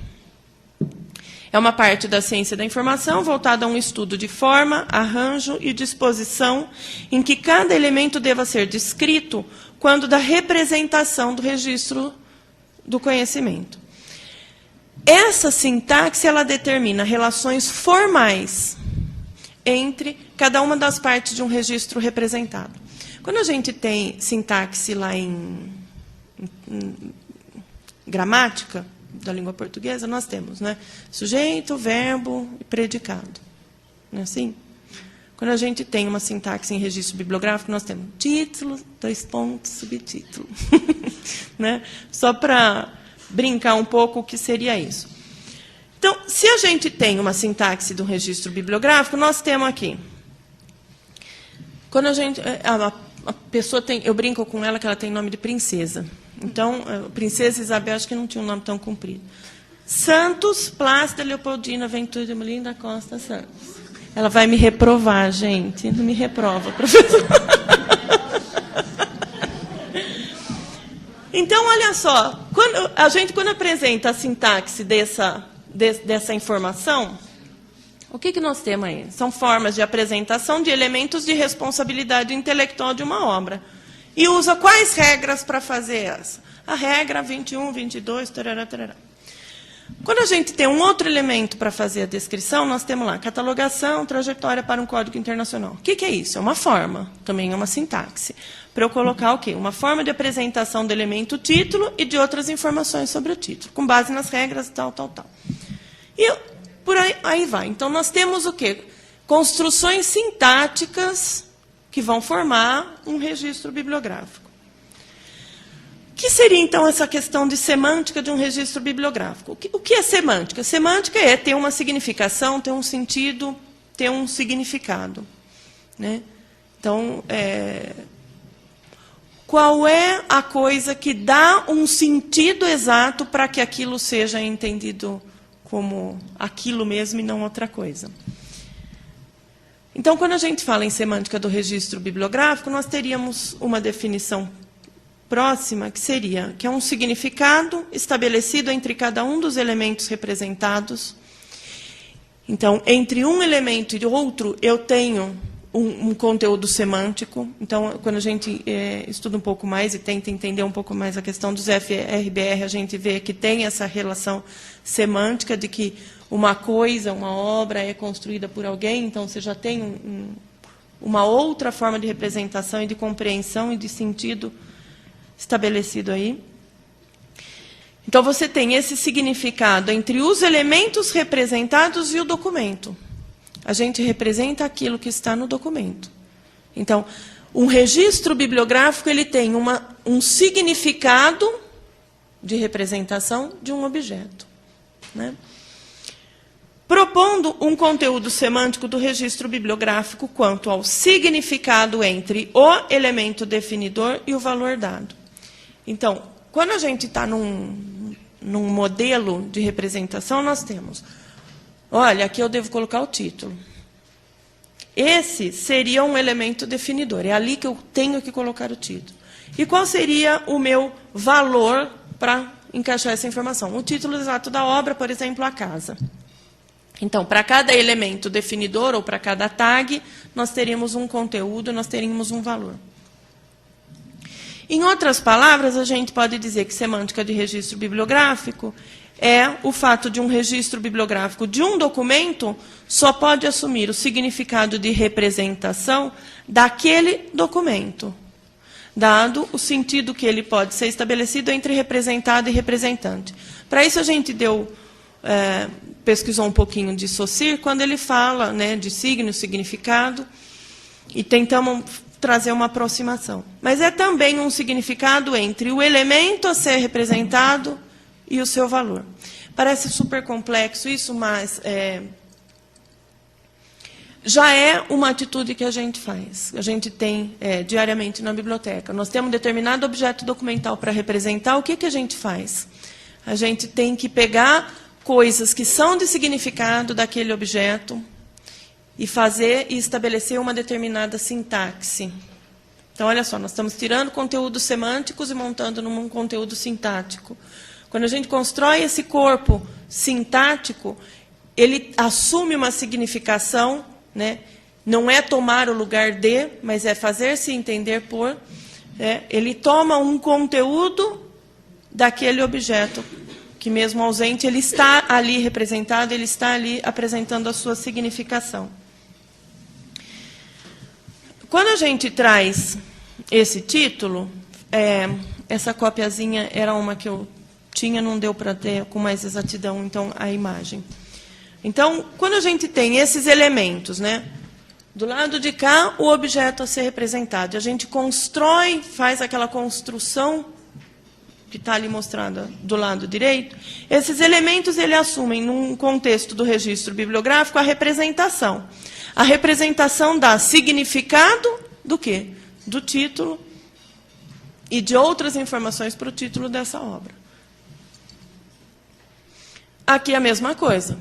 É uma parte da ciência da informação voltada a um estudo de forma, arranjo e disposição em que cada elemento deva ser descrito quando da representação do registro do conhecimento. Essa sintaxe ela determina relações formais entre cada uma das partes de um registro representado. Quando a gente tem sintaxe lá em gramática da língua portuguesa, nós temos, né, sujeito, verbo e predicado. Não é assim? Quando a gente tem uma sintaxe em registro bibliográfico, nós temos título, 2 pontos, subtítulo. Né? Só para brincar um pouco o que seria isso. Então, se a gente tem uma sintaxe do registro bibliográfico, nós temos aqui. Quando a pessoa tem, eu brinco com ela que ela tem nome de princesa. Então, Princesa Isabel, acho que não tinha um nome tão comprido. Santos, Plácida Leopoldina Ventura de Molina da Costa Santos. Ela vai me reprovar, gente. Não me reprova, professor. Então, olha só. Quando apresenta a sintaxe dessa informação, o que nós temos aí? São formas de apresentação de elementos de responsabilidade intelectual de uma obra. E usa quais regras para fazer essa? A regra 21, 22, tarará, tarará. Quando a gente tem um outro elemento para fazer a descrição, nós temos lá catalogação, trajetória para um código internacional. O que é isso? É uma forma, também é uma sintaxe. Para eu colocar o quê? Uma forma de apresentação do elemento título e de outras informações sobre o título, com base nas regras, tal, tal, tal. E por aí vai. Então, nós temos o quê? Construções sintáticas que vão formar um registro bibliográfico. O que seria, então, essa questão de semântica de um registro bibliográfico? O que é semântica? Semântica é ter uma significação, ter um sentido, ter um significado. Né? Então, qual é a coisa que dá um sentido exato para que aquilo seja entendido como aquilo mesmo e não outra coisa? Então, quando a gente fala em semântica do registro bibliográfico, nós teríamos uma definição próxima, que é um significado estabelecido entre cada um dos elementos representados. Então, entre um elemento e outro, eu tenho um conteúdo semântico. Então, quando a gente estuda um pouco mais e tenta entender um pouco mais a questão dos FRBR, a gente vê que tem essa relação semântica de que uma coisa, uma obra é construída por alguém, então você já tem uma outra forma de representação e de compreensão e de sentido estabelecido aí. Então, você tem esse significado entre os elementos representados e o documento. A gente representa aquilo que está no documento. Então, um registro bibliográfico ele tem um significado de representação de um objeto. Né? Propondo um conteúdo semântico do registro bibliográfico quanto ao significado entre o elemento definidor e o valor dado. Então, quando a gente está num modelo de representação, nós temos, olha, aqui eu devo colocar o título. Esse seria um elemento definidor, é ali que eu tenho que colocar o título. E qual seria o meu valor para encaixar essa informação? O título exato da obra, por exemplo, a casa. Então, para cada elemento definidor ou para cada tag, nós teríamos um conteúdo, nós teríamos um valor. Em outras palavras, a gente pode dizer que semântica de registro bibliográfico é o fato de um registro bibliográfico de um documento só pode assumir o significado de representação daquele documento, dado o sentido que ele pode ser estabelecido entre representado e representante. Para isso, a gente pesquisou um pouquinho de Saussure, quando ele fala, né, de signo, significado, e tentamos trazer uma aproximação. Mas é também um significado entre o elemento a ser representado e o seu valor. Parece super complexo isso, mas já é uma atitude que a gente faz. A gente tem diariamente na biblioteca. Nós temos um determinado objeto documental para representar. O que a gente faz? A gente tem que pegar coisas que são de significado daquele objeto e fazer e estabelecer uma determinada sintaxe. Então, olha só, nós estamos tirando conteúdos semânticos e montando num conteúdo sintático. Quando a gente constrói esse corpo sintático, ele assume uma significação, né? Não é tomar o lugar de, mas é fazer-se entender por. Ele toma um conteúdo daquele objeto, que mesmo ausente, ele está ali representado, ele está ali apresentando a sua significação. Quando a gente traz esse título, essa copiazinha era uma que eu tinha, não deu para ter com mais exatidão, então, a imagem. Então, quando a gente tem esses elementos, né? Do lado de cá, o objeto a ser representado. A gente constrói, faz aquela construção que está ali mostrada do lado direito. Esses elementos, ele assumem, num contexto do registro bibliográfico, a representação. A representação dá significado do quê? Do título e de outras informações para o título dessa obra. Aqui é a mesma coisa.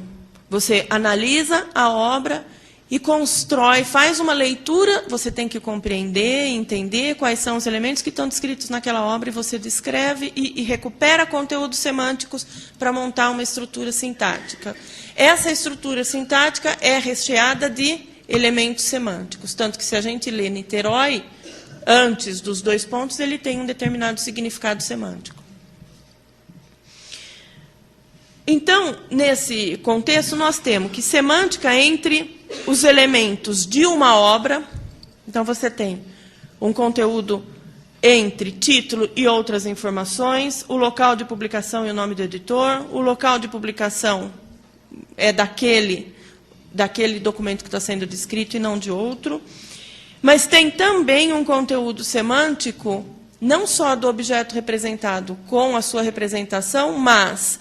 Você analisa a obra e constrói, faz uma leitura, você tem que compreender, entender quais são os elementos que estão descritos naquela obra, e você descreve e recupera conteúdos semânticos para montar uma estrutura sintática. Essa estrutura sintática é recheada de elementos semânticos, tanto que se a gente lê Niterói, antes dos 2 pontos, ele tem um determinado significado semântico. Então, nesse contexto, nós temos que semântica entre os elementos de uma obra. Então, você tem um conteúdo entre título e outras informações, o local de publicação e o nome do editor, o local de publicação é daquele documento que está sendo descrito e não de outro. Mas tem também um conteúdo semântico, não só do objeto representado com a sua representação, mas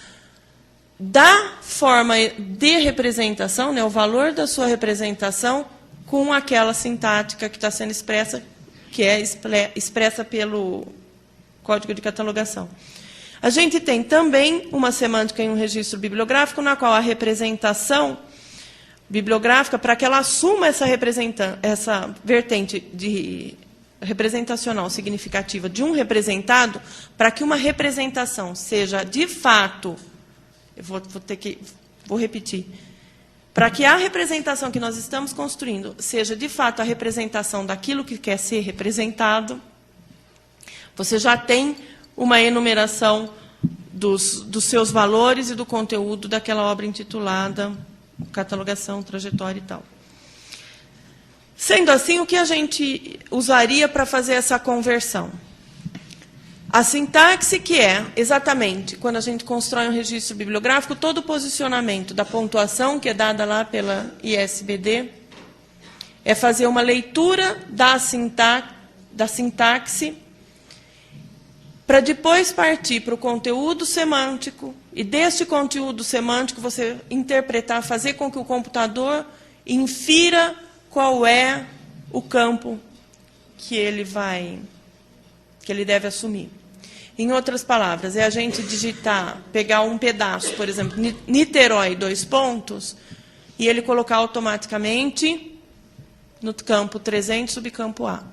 da forma de representação, né, o valor da sua representação com aquela sintática que está sendo expressa, que é expressa pelo Código de Catalogação. A gente tem também uma semântica em um registro bibliográfico, na qual a representação bibliográfica, para que ela assuma essa vertente de representacional significativa de um representado, para que uma representação seja de fato... Vou repetir. Para que a representação que nós estamos construindo seja, de fato, a representação daquilo que quer ser representado, você já tem uma enumeração dos seus valores e do conteúdo daquela obra intitulada Catalogação, Trajetória e tal. Sendo assim, o que a gente usaria para fazer essa conversão? A sintaxe, que é, exatamente, quando a gente constrói um registro bibliográfico, todo o posicionamento da pontuação, que é dada lá pela ISBD, é fazer uma leitura da sintaxe, para depois partir para o conteúdo semântico, e deste conteúdo semântico você interpretar, fazer com que o computador infira qual é o campo que ele deve assumir. Em outras palavras, é a gente pegar um pedaço, por exemplo, Niterói, 2 pontos, e ele colocar automaticamente no campo 300, subcampo A.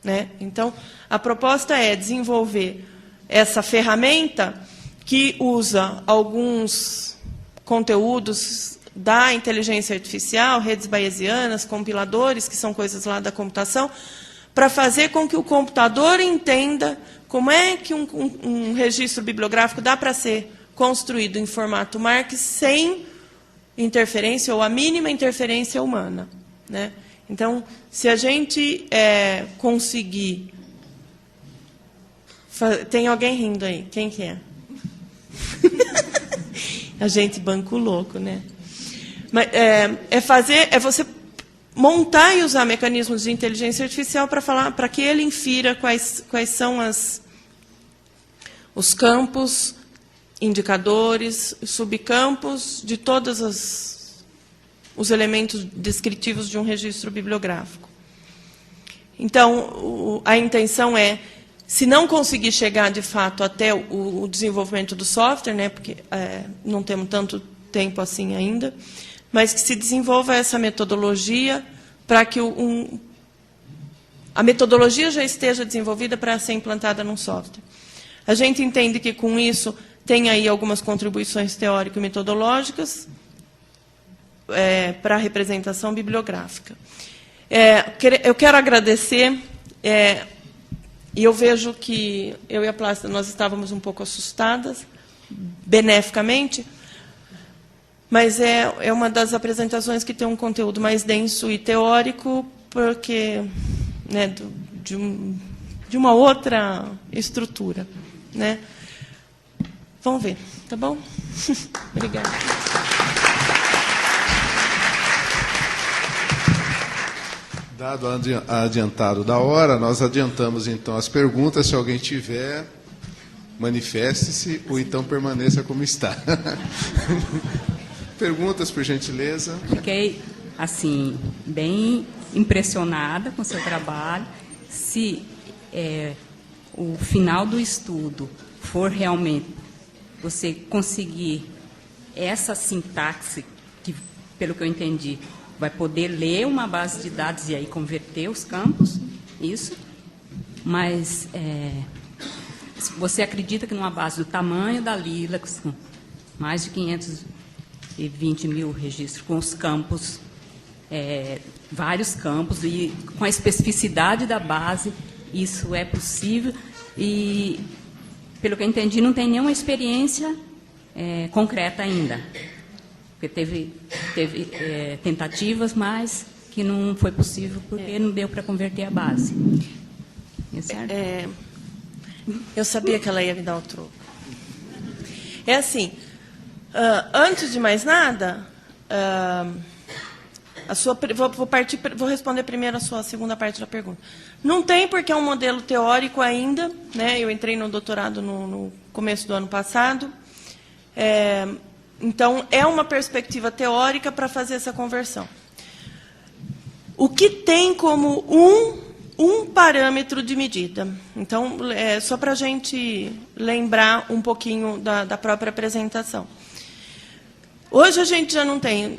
Né? Então, a proposta é desenvolver essa ferramenta que usa alguns conteúdos da inteligência artificial, redes bayesianas, compiladores, que são coisas lá da computação, para fazer com que o computador entenda como é que um registro bibliográfico dá para ser construído em formato Marx sem interferência ou a mínima interferência humana. Né? Então, se a gente conseguir... Tem alguém rindo aí? Quem que é? A gente banco louco, né? Mas, é você montar e usar mecanismos de inteligência artificial para que ele infira quais são os campos, indicadores, subcampos de todos os elementos descritivos de um registro bibliográfico. Então, a intenção é, se não conseguir chegar, de fato, até o desenvolvimento do software, né, porque não temos tanto tempo assim ainda, mas que se desenvolva essa metodologia para que a metodologia já esteja desenvolvida para ser implantada num software. A gente entende que, com isso, tem aí algumas contribuições teórico-metodológicas, para a representação bibliográfica. Eu quero agradecer, e eu vejo que eu e a Plácida nós estávamos um pouco assustadas, beneficamente, mas é uma das apresentações que tem um conteúdo mais denso e teórico, porque, né, de uma outra estrutura, né? Vamos ver, tá bom? Obrigada. Dado adiantado da hora, nós adiantamos então as perguntas. Se alguém tiver, manifeste-se ou então permaneça como está. Perguntas, por gentileza. Fiquei, assim, bem impressionada com o seu trabalho. Se o final do estudo for realmente você conseguir essa sintaxe, que, pelo que eu entendi, vai poder ler uma base de dados e aí converter os campos, isso. Mas você acredita que numa base do tamanho da Lila, com mais de 520 mil registros, com os campos, vários campos, e com a especificidade da base, isso é possível? E, pelo que eu entendi, não tem nenhuma experiência concreta ainda. Porque teve tentativas, mas que não foi possível porque não deu para converter a base. É certo? Eu sabia que ela ia me dar o troco. É assim, antes de mais nada, vou responder primeiro a sua segunda parte da pergunta. Não tem, porque é um modelo teórico ainda, né? Eu entrei no doutorado no começo do ano passado. Então, é uma perspectiva teórica para fazer essa conversão. O que tem como um parâmetro de medida? Então, só para a gente lembrar um pouquinho da própria apresentação. Hoje a gente já não tem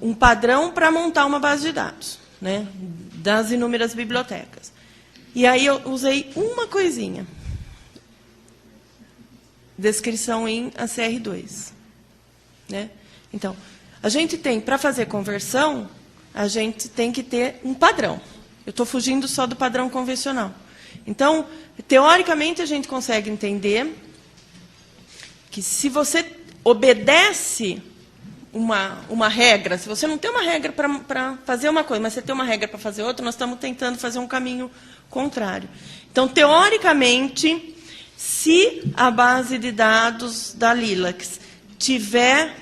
um padrão para montar uma base de dados, né, das inúmeras bibliotecas. E aí eu usei uma coisinha. Descrição em ACR2. Né? Então, a gente tem, para fazer conversão, a gente tem que ter um padrão. Eu estou fugindo só do padrão convencional. Então, teoricamente, a gente consegue entender que se você obedece uma regra, se você não tem uma regra para fazer uma coisa, mas você tem uma regra para fazer outra, nós estamos tentando fazer um caminho contrário. Então, teoricamente, se a base de dados da Lilacs tiver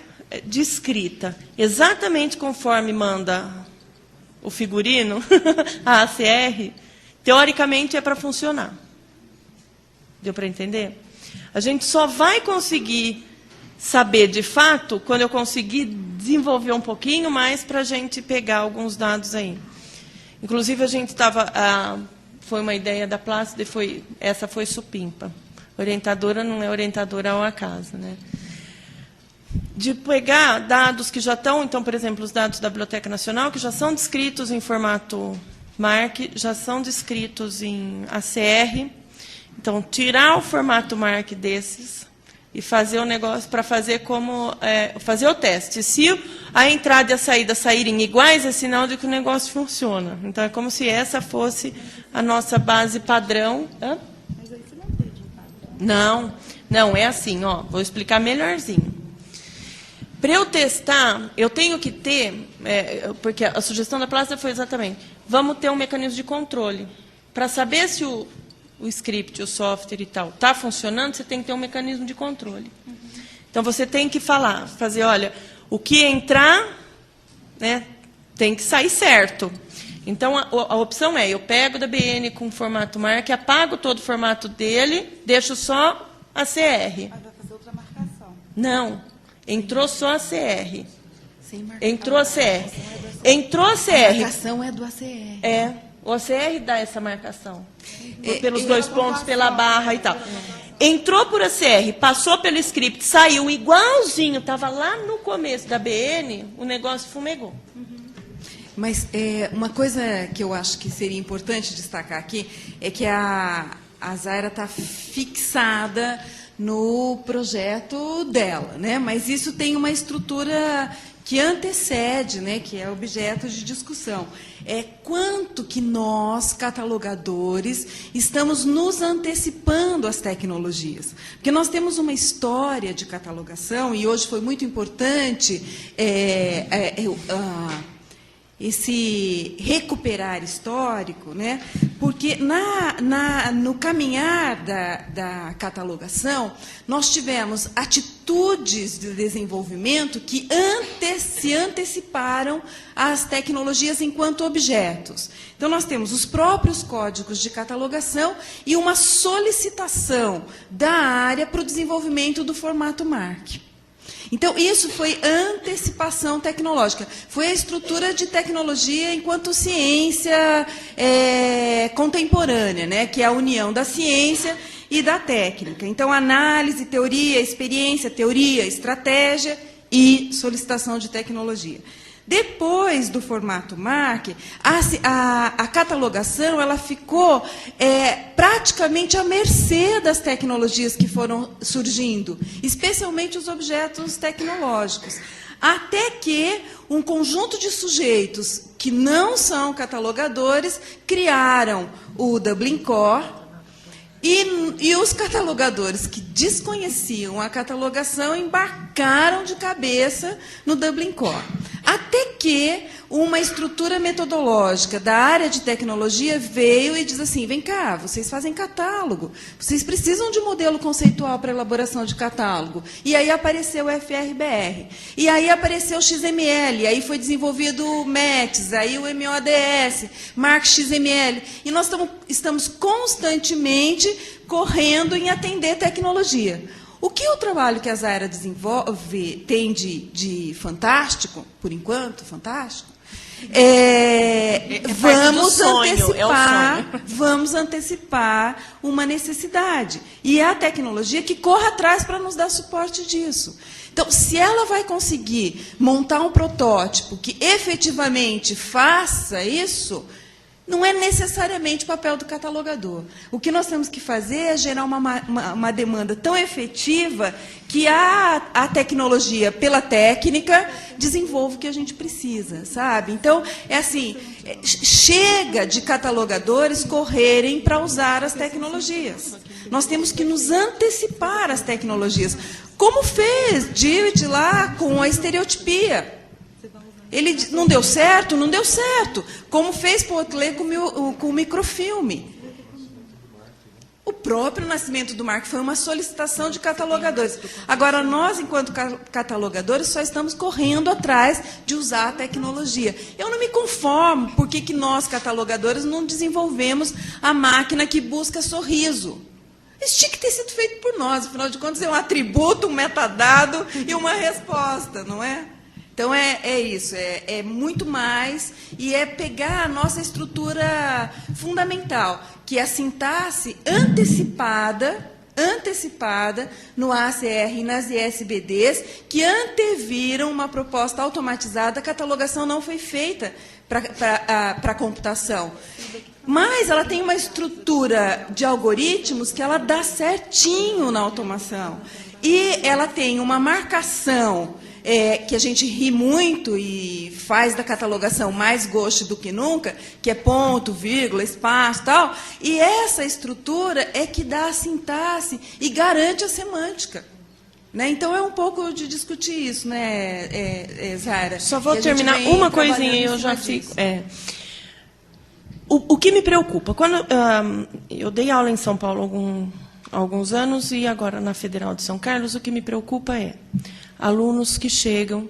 descrita exatamente conforme manda o figurino, a ACR, teoricamente é para funcionar. Deu para entender? A gente só vai conseguir saber de fato quando eu conseguir desenvolver um pouquinho mais para a gente pegar alguns dados aí. Inclusive, a gente estava... foi uma ideia da Plácida e essa foi supimpa. Orientadora não é orientadora ao acaso, né? De pegar dados que já estão, então, por exemplo, os dados da Biblioteca Nacional, que já são descritos em formato MARC, já são descritos em ACR. Então, tirar o formato MARC desses e fazer o negócio para fazer fazer o teste. Se a entrada e a saída saírem iguais, é sinal de que o negócio funciona. Então, é como se essa fosse a nossa base padrão. Hã? Mas aí você não tem de padrão. Não, é assim, ó, vou explicar melhorzinho. Para eu testar, eu tenho que ter, porque a sugestão da Plácida foi exatamente, vamos ter um mecanismo de controle. Para saber se o script, o software e tal, está funcionando, você tem que ter um mecanismo de controle. Então, você tem que fazer, olha, o que entrar, né, tem que sair certo. Então, a opção eu pego da BN com formato MARC, apago todo o formato dele, deixo só a CR. Mas vai fazer outra marcação. Não. Entrou só a CR. Entrou a CR. Entrou a CR. A marcação é do ACR. O ACR dá essa marcação. Pelos dois pontos, pela barra e tal. Entrou por ACR, passou pelo script, saiu igualzinho, estava lá no começo da BN, o negócio fumegou. Mas uma coisa que eu acho que seria importante destacar aqui é que a Zaira está fixada no projeto dela, né? Mas isso tem uma estrutura que antecede, né, que é objeto de discussão. É quanto que nós, catalogadores, estamos nos antecipando às tecnologias. Porque nós temos uma história de catalogação, e hoje foi muito importante esse recuperar histórico, né? Porque no caminhar da catalogação, nós tivemos atitudes de desenvolvimento que se anteciparam às tecnologias enquanto objetos. Então, nós temos os próprios códigos de catalogação e uma solicitação da área para o desenvolvimento do formato MARC. Então, isso foi antecipação tecnológica. Foi a estrutura de tecnologia enquanto ciência contemporânea, né, que é a união da ciência e da técnica. Então, análise, teoria, experiência, teoria, estratégia e solicitação de tecnologia. Depois do formato MARC, a catalogação ela ficou praticamente à mercê das tecnologias que foram surgindo, especialmente os objetos tecnológicos. Até que um conjunto de sujeitos que não são catalogadores criaram o Dublin Core, e os catalogadores que desconheciam a catalogação embarcaram de cabeça no Dublin Core. Até que uma estrutura metodológica da área de tecnologia veio e diz assim, vem cá, vocês fazem catálogo, vocês precisam de modelo conceitual para elaboração de catálogo. E aí apareceu o FRBR. E aí apareceu o XML, aí foi desenvolvido o METS, aí o MODS, MARC XML. E nós estamos constantemente correndo em atender tecnologia. O que o trabalho que a Zaira desenvolve tem de fantástico, por enquanto, fantástico, vamos antecipar uma necessidade. E é a tecnologia que corre atrás para nos dar suporte disso. Então, se ela vai conseguir montar um protótipo que efetivamente faça isso, não é necessariamente o papel do catalogador. O que nós temos que fazer é gerar uma demanda tão efetiva que a tecnologia, pela técnica, desenvolva o que a gente precisa, sabe? Então, é assim, chega de catalogadores correrem para usar as tecnologias. Nós temos que nos antecipar às tecnologias. Como fez Dewitt lá com a estereotipia. Ele não deu certo? Não deu certo. Como fez Potlé com o microfilme. O próprio nascimento do MARC foi uma solicitação de catalogadores. Agora, nós, enquanto catalogadores, só estamos correndo atrás de usar a tecnologia. Eu não me conformo porque que nós, catalogadores, não desenvolvemos a máquina que busca sorriso. Isso tinha que ter sido feito por nós. Afinal de contas, é um atributo, um metadado e uma resposta, não é? Então, é isso, é muito mais, e é pegar a nossa estrutura fundamental, que é a sintaxe antecipada no ACR e nas ISBDs, que anteviram uma proposta automatizada, a catalogação não foi feita para a computação. Mas ela tem uma estrutura de algoritmos que ela dá certinho na automação. E ela tem uma marcação que a gente ri muito e faz da catalogação mais gosto do que nunca, que é ponto, vírgula, espaço, tal. E essa estrutura é que dá a sintaxe e garante a semântica. Né? Então, é um pouco de discutir isso, né, Zaira? Só vou terminar uma coisinha e eu já fico... O que me preocupa, quando eu dei aula em São Paulo há alguns anos e agora na Federal de São Carlos, o que me preocupa é alunos que chegam,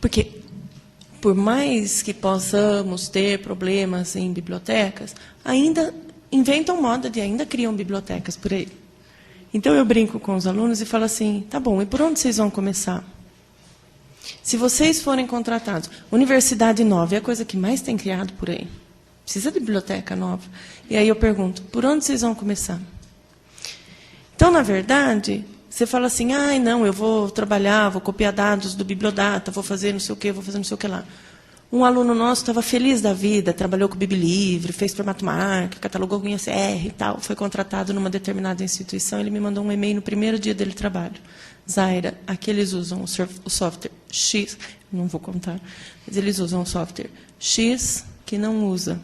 porque por mais que possamos ter problemas em bibliotecas, ainda inventam moda de ainda criam bibliotecas por aí. Então eu brinco com os alunos e falo assim, tá bom, e por onde vocês vão começar? Se vocês forem contratados, universidade nova é a coisa que mais tem criado por aí. Precisa de biblioteca nova. E aí eu pergunto, por onde vocês vão começar? Então, na verdade, você fala assim, não, eu vou trabalhar, vou copiar dados do Bibliodata, vou fazer não sei o quê, vou fazer não sei o que lá. Um aluno nosso estava feliz da vida, trabalhou com o Biblivre, fez formato MARC, catalogou com ISR e tal, foi contratado numa determinada instituição, ele me mandou um e-mail no primeiro dia dele trabalho. Zaira, aqui eles usam o software X, não vou contar, mas eles usam um software X que não usa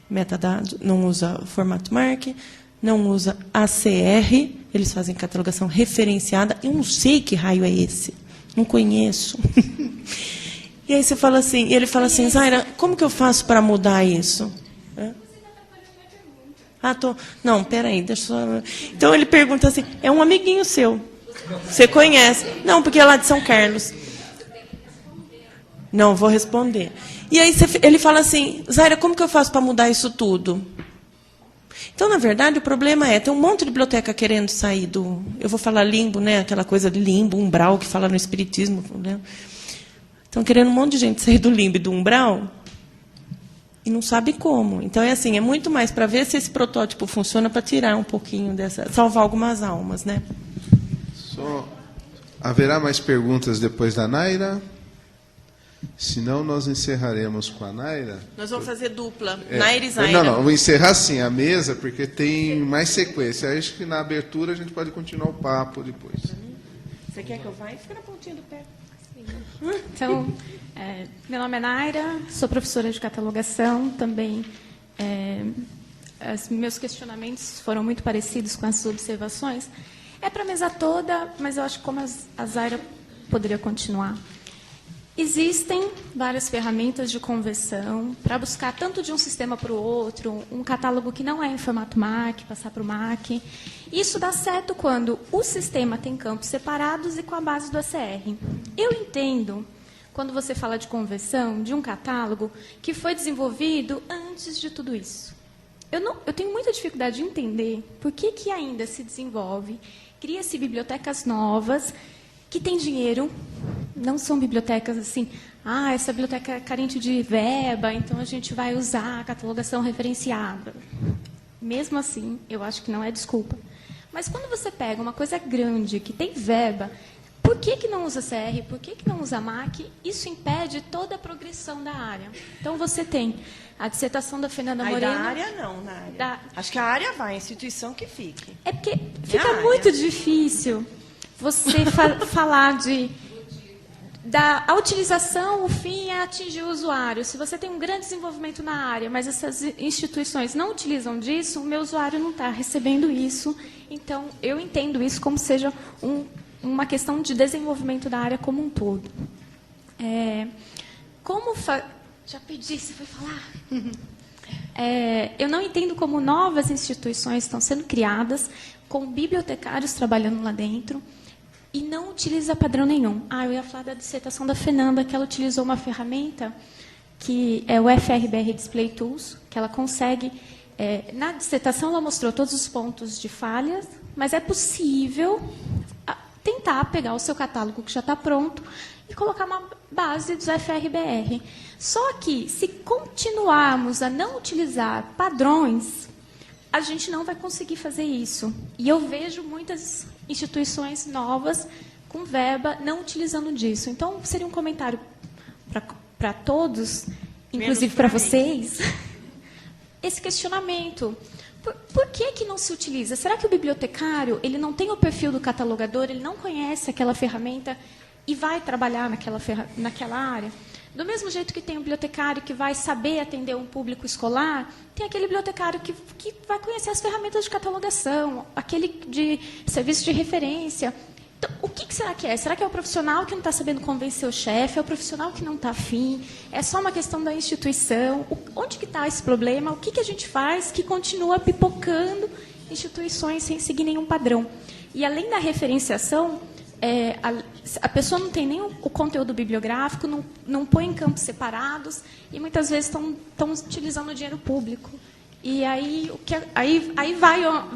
metadados, não usa formato MARC, não usa ACR, eles fazem catalogação referenciada. Eu não sei que raio é esse, não conheço. E aí você fala assim, ele fala assim, Zaira, como que eu faço para mudar isso? Não, peraí, deixa eu... Então ele pergunta assim, é um amiguinho seu, você conhece? Não, porque é lá de São Carlos. Não, vou responder. E aí ele fala assim, Zaira, como que eu faço para mudar isso tudo? Então, na verdade, o problema tem um monte de biblioteca querendo sair do... Eu vou falar limbo, né? Aquela coisa de limbo, umbral, que fala no espiritismo. Né? Estão querendo um monte de gente sair do limbo e do umbral e não sabe como. Então, é assim, é muito mais para ver se esse protótipo funciona para tirar um pouquinho dessa... Salvar algumas almas, né? Haverá mais perguntas depois da Naira? Senão, nós encerraremos com a Naira. Nós vamos fazer dupla, Naira e Zaira. Não, vou encerrar sim a mesa, porque tem mais sequência. Acho que na abertura a gente pode continuar o papo depois. Você quer que eu vá? Fica na pontinha do pé. Então, meu nome é Naira, sou professora de catalogação. Também, meus questionamentos foram muito parecidos com as observações. É para a mesa toda, mas eu acho que como a Zaira poderia continuar. Existem várias ferramentas de conversão para buscar tanto de um sistema para o outro, um catálogo que não é em formato MARC, passar para o MARC. Isso dá certo quando o sistema tem campos separados e com a base do ACR. Eu entendo, quando você fala de conversão, de um catálogo que foi desenvolvido antes de tudo isso. Eu tenho muita dificuldade de entender por que ainda se desenvolve, cria-se bibliotecas novas, que tem dinheiro, não são bibliotecas assim, essa biblioteca é carente de verba, então a gente vai usar a catalogação referenciada. Mesmo assim, eu acho que não é desculpa. Mas quando você pega uma coisa grande, que tem verba, por que não usa CR, por que não usa MAC? Isso impede toda a progressão da área. Então, você tem a dissertação da Fernanda Moreno... Da área não, na área. Acho que a área vai, a instituição que fique. É porque fica muito difícil você falar da utilização, o fim é atingir o usuário. Se você tem um grande desenvolvimento na área, mas essas instituições não utilizam disso, o meu usuário não está recebendo isso. Então, eu entendo isso como seja uma questão de desenvolvimento da área como um todo. Já pedi, você foi falar? Eu não entendo como novas instituições estão sendo criadas, com bibliotecários trabalhando lá dentro, e não utiliza padrão nenhum. Eu ia falar da dissertação da Fernanda, que ela utilizou uma ferramenta que é o FRBR Display Tools, que ela consegue... na dissertação, ela mostrou todos os pontos de falhas, mas é possível tentar pegar o seu catálogo que já está pronto e colocar uma base dos FRBR. Só que, se continuarmos a não utilizar padrões, a gente não vai conseguir fazer isso. E eu vejo muitas instituições novas com verba não utilizando disso. Então, seria um comentário para todos, inclusive para vocês, esse questionamento. Por que não se utiliza? Será que o bibliotecário ele não tem o perfil do catalogador, ele não conhece aquela ferramenta e vai trabalhar naquela área? Do mesmo jeito que tem um bibliotecário que vai saber atender um público escolar, tem aquele bibliotecário que vai conhecer as ferramentas de catalogação, aquele de serviço de referência. Então, o que será que é? Será que é o profissional que não está sabendo convencer o chefe? É o profissional que não está afim? É só uma questão da instituição? Onde que está esse problema? O que a gente faz que continua pipocando instituições sem seguir nenhum padrão? E, além da referenciação, a pessoa não tem nem o conteúdo bibliográfico, não põe em campos separados e, muitas vezes, estão utilizando o dinheiro público. E aí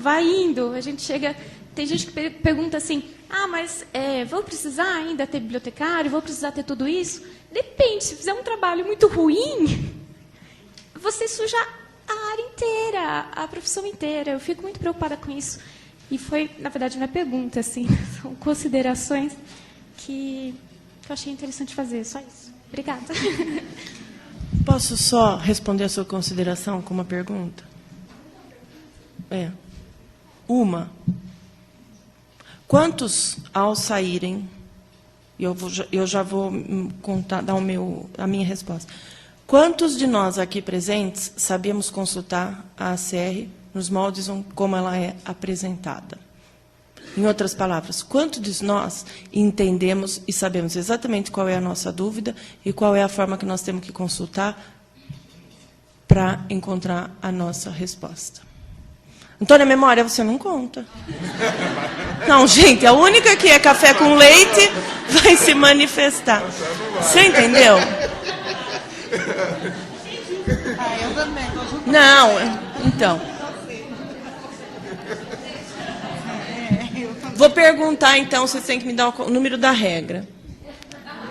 vai indo. A gente chega... Tem gente que pergunta assim, mas vou precisar ainda ter bibliotecário? Vou precisar ter tudo isso? Depende, se fizer um trabalho muito ruim, você suja a área inteira, a profissão inteira. Eu fico muito preocupada com isso. E foi, na verdade, minha pergunta, assim, são considerações que eu achei interessante fazer, só isso. Obrigada. Posso só responder a sua consideração com uma pergunta? Uma. Quantos, ao saírem e eu já vou dar a minha resposta. Quantos de nós aqui presentes sabíamos consultar a ACR nos moldes como ela é apresentada? Em outras palavras, quantos de nós entendemos e sabemos exatamente qual é a nossa dúvida e qual é a forma que nós temos que consultar para encontrar a nossa resposta? Antônia, memória, você não conta. Não, gente, a única que é café com leite vai se manifestar. Você entendeu? Eu também. Não, então. Vou perguntar, então, vocês têm que me dar o número da regra.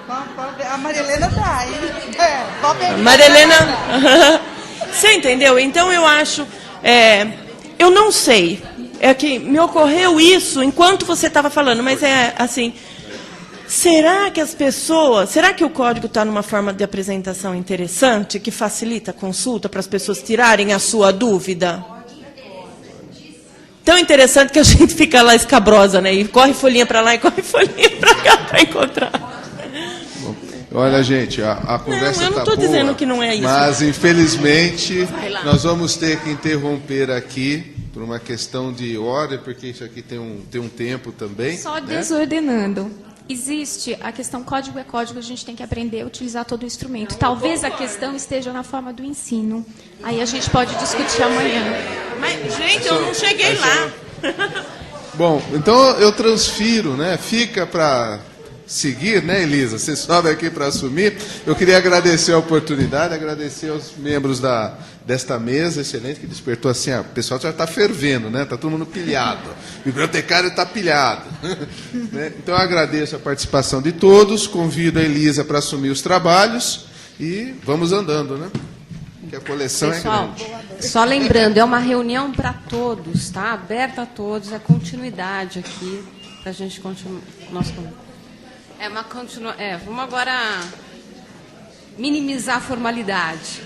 A Marilena está aí. Marilena, você entendeu? Então, eu acho... eu não sei. É que me ocorreu isso enquanto você estava falando, mas é assim... Será que as pessoas... Será que o código está numa forma de apresentação interessante, que facilita a consulta para as pessoas tirarem a sua dúvida? Tão interessante que a gente fica lá escabrosa, né? E corre folhinha para lá e corre folhinha para cá para encontrar. Olha, gente, a conversa está boa. Eu não estou dizendo que não é isso. Mas, infelizmente, nós vamos ter que interromper aqui por uma questão de ordem, porque isso aqui tem um tempo também. Só né? desordenando. Existe a questão código é código, a gente tem que aprender a utilizar todo o instrumento. Talvez a questão esteja na forma do ensino. Aí a gente pode discutir amanhã. Mas, gente, eu não cheguei lá. Bom, então eu transfiro, né? Fica para seguir, né, Elisa? Você sobe aqui para assumir. Eu queria agradecer a oportunidade, agradecer aos membros desta mesa excelente, que despertou assim, o pessoal já está fervendo, né? Está todo mundo pilhado. O bibliotecário está pilhado. Né? Então eu agradeço a participação de todos, convido a Elisa para assumir os trabalhos e vamos andando, né? Que a coleção Pessoal, é grande. Só lembrando, é uma reunião para todos, tá? Aberta a todos, é continuidade aqui, para a gente continuar. Vamos agora minimizar a formalidade.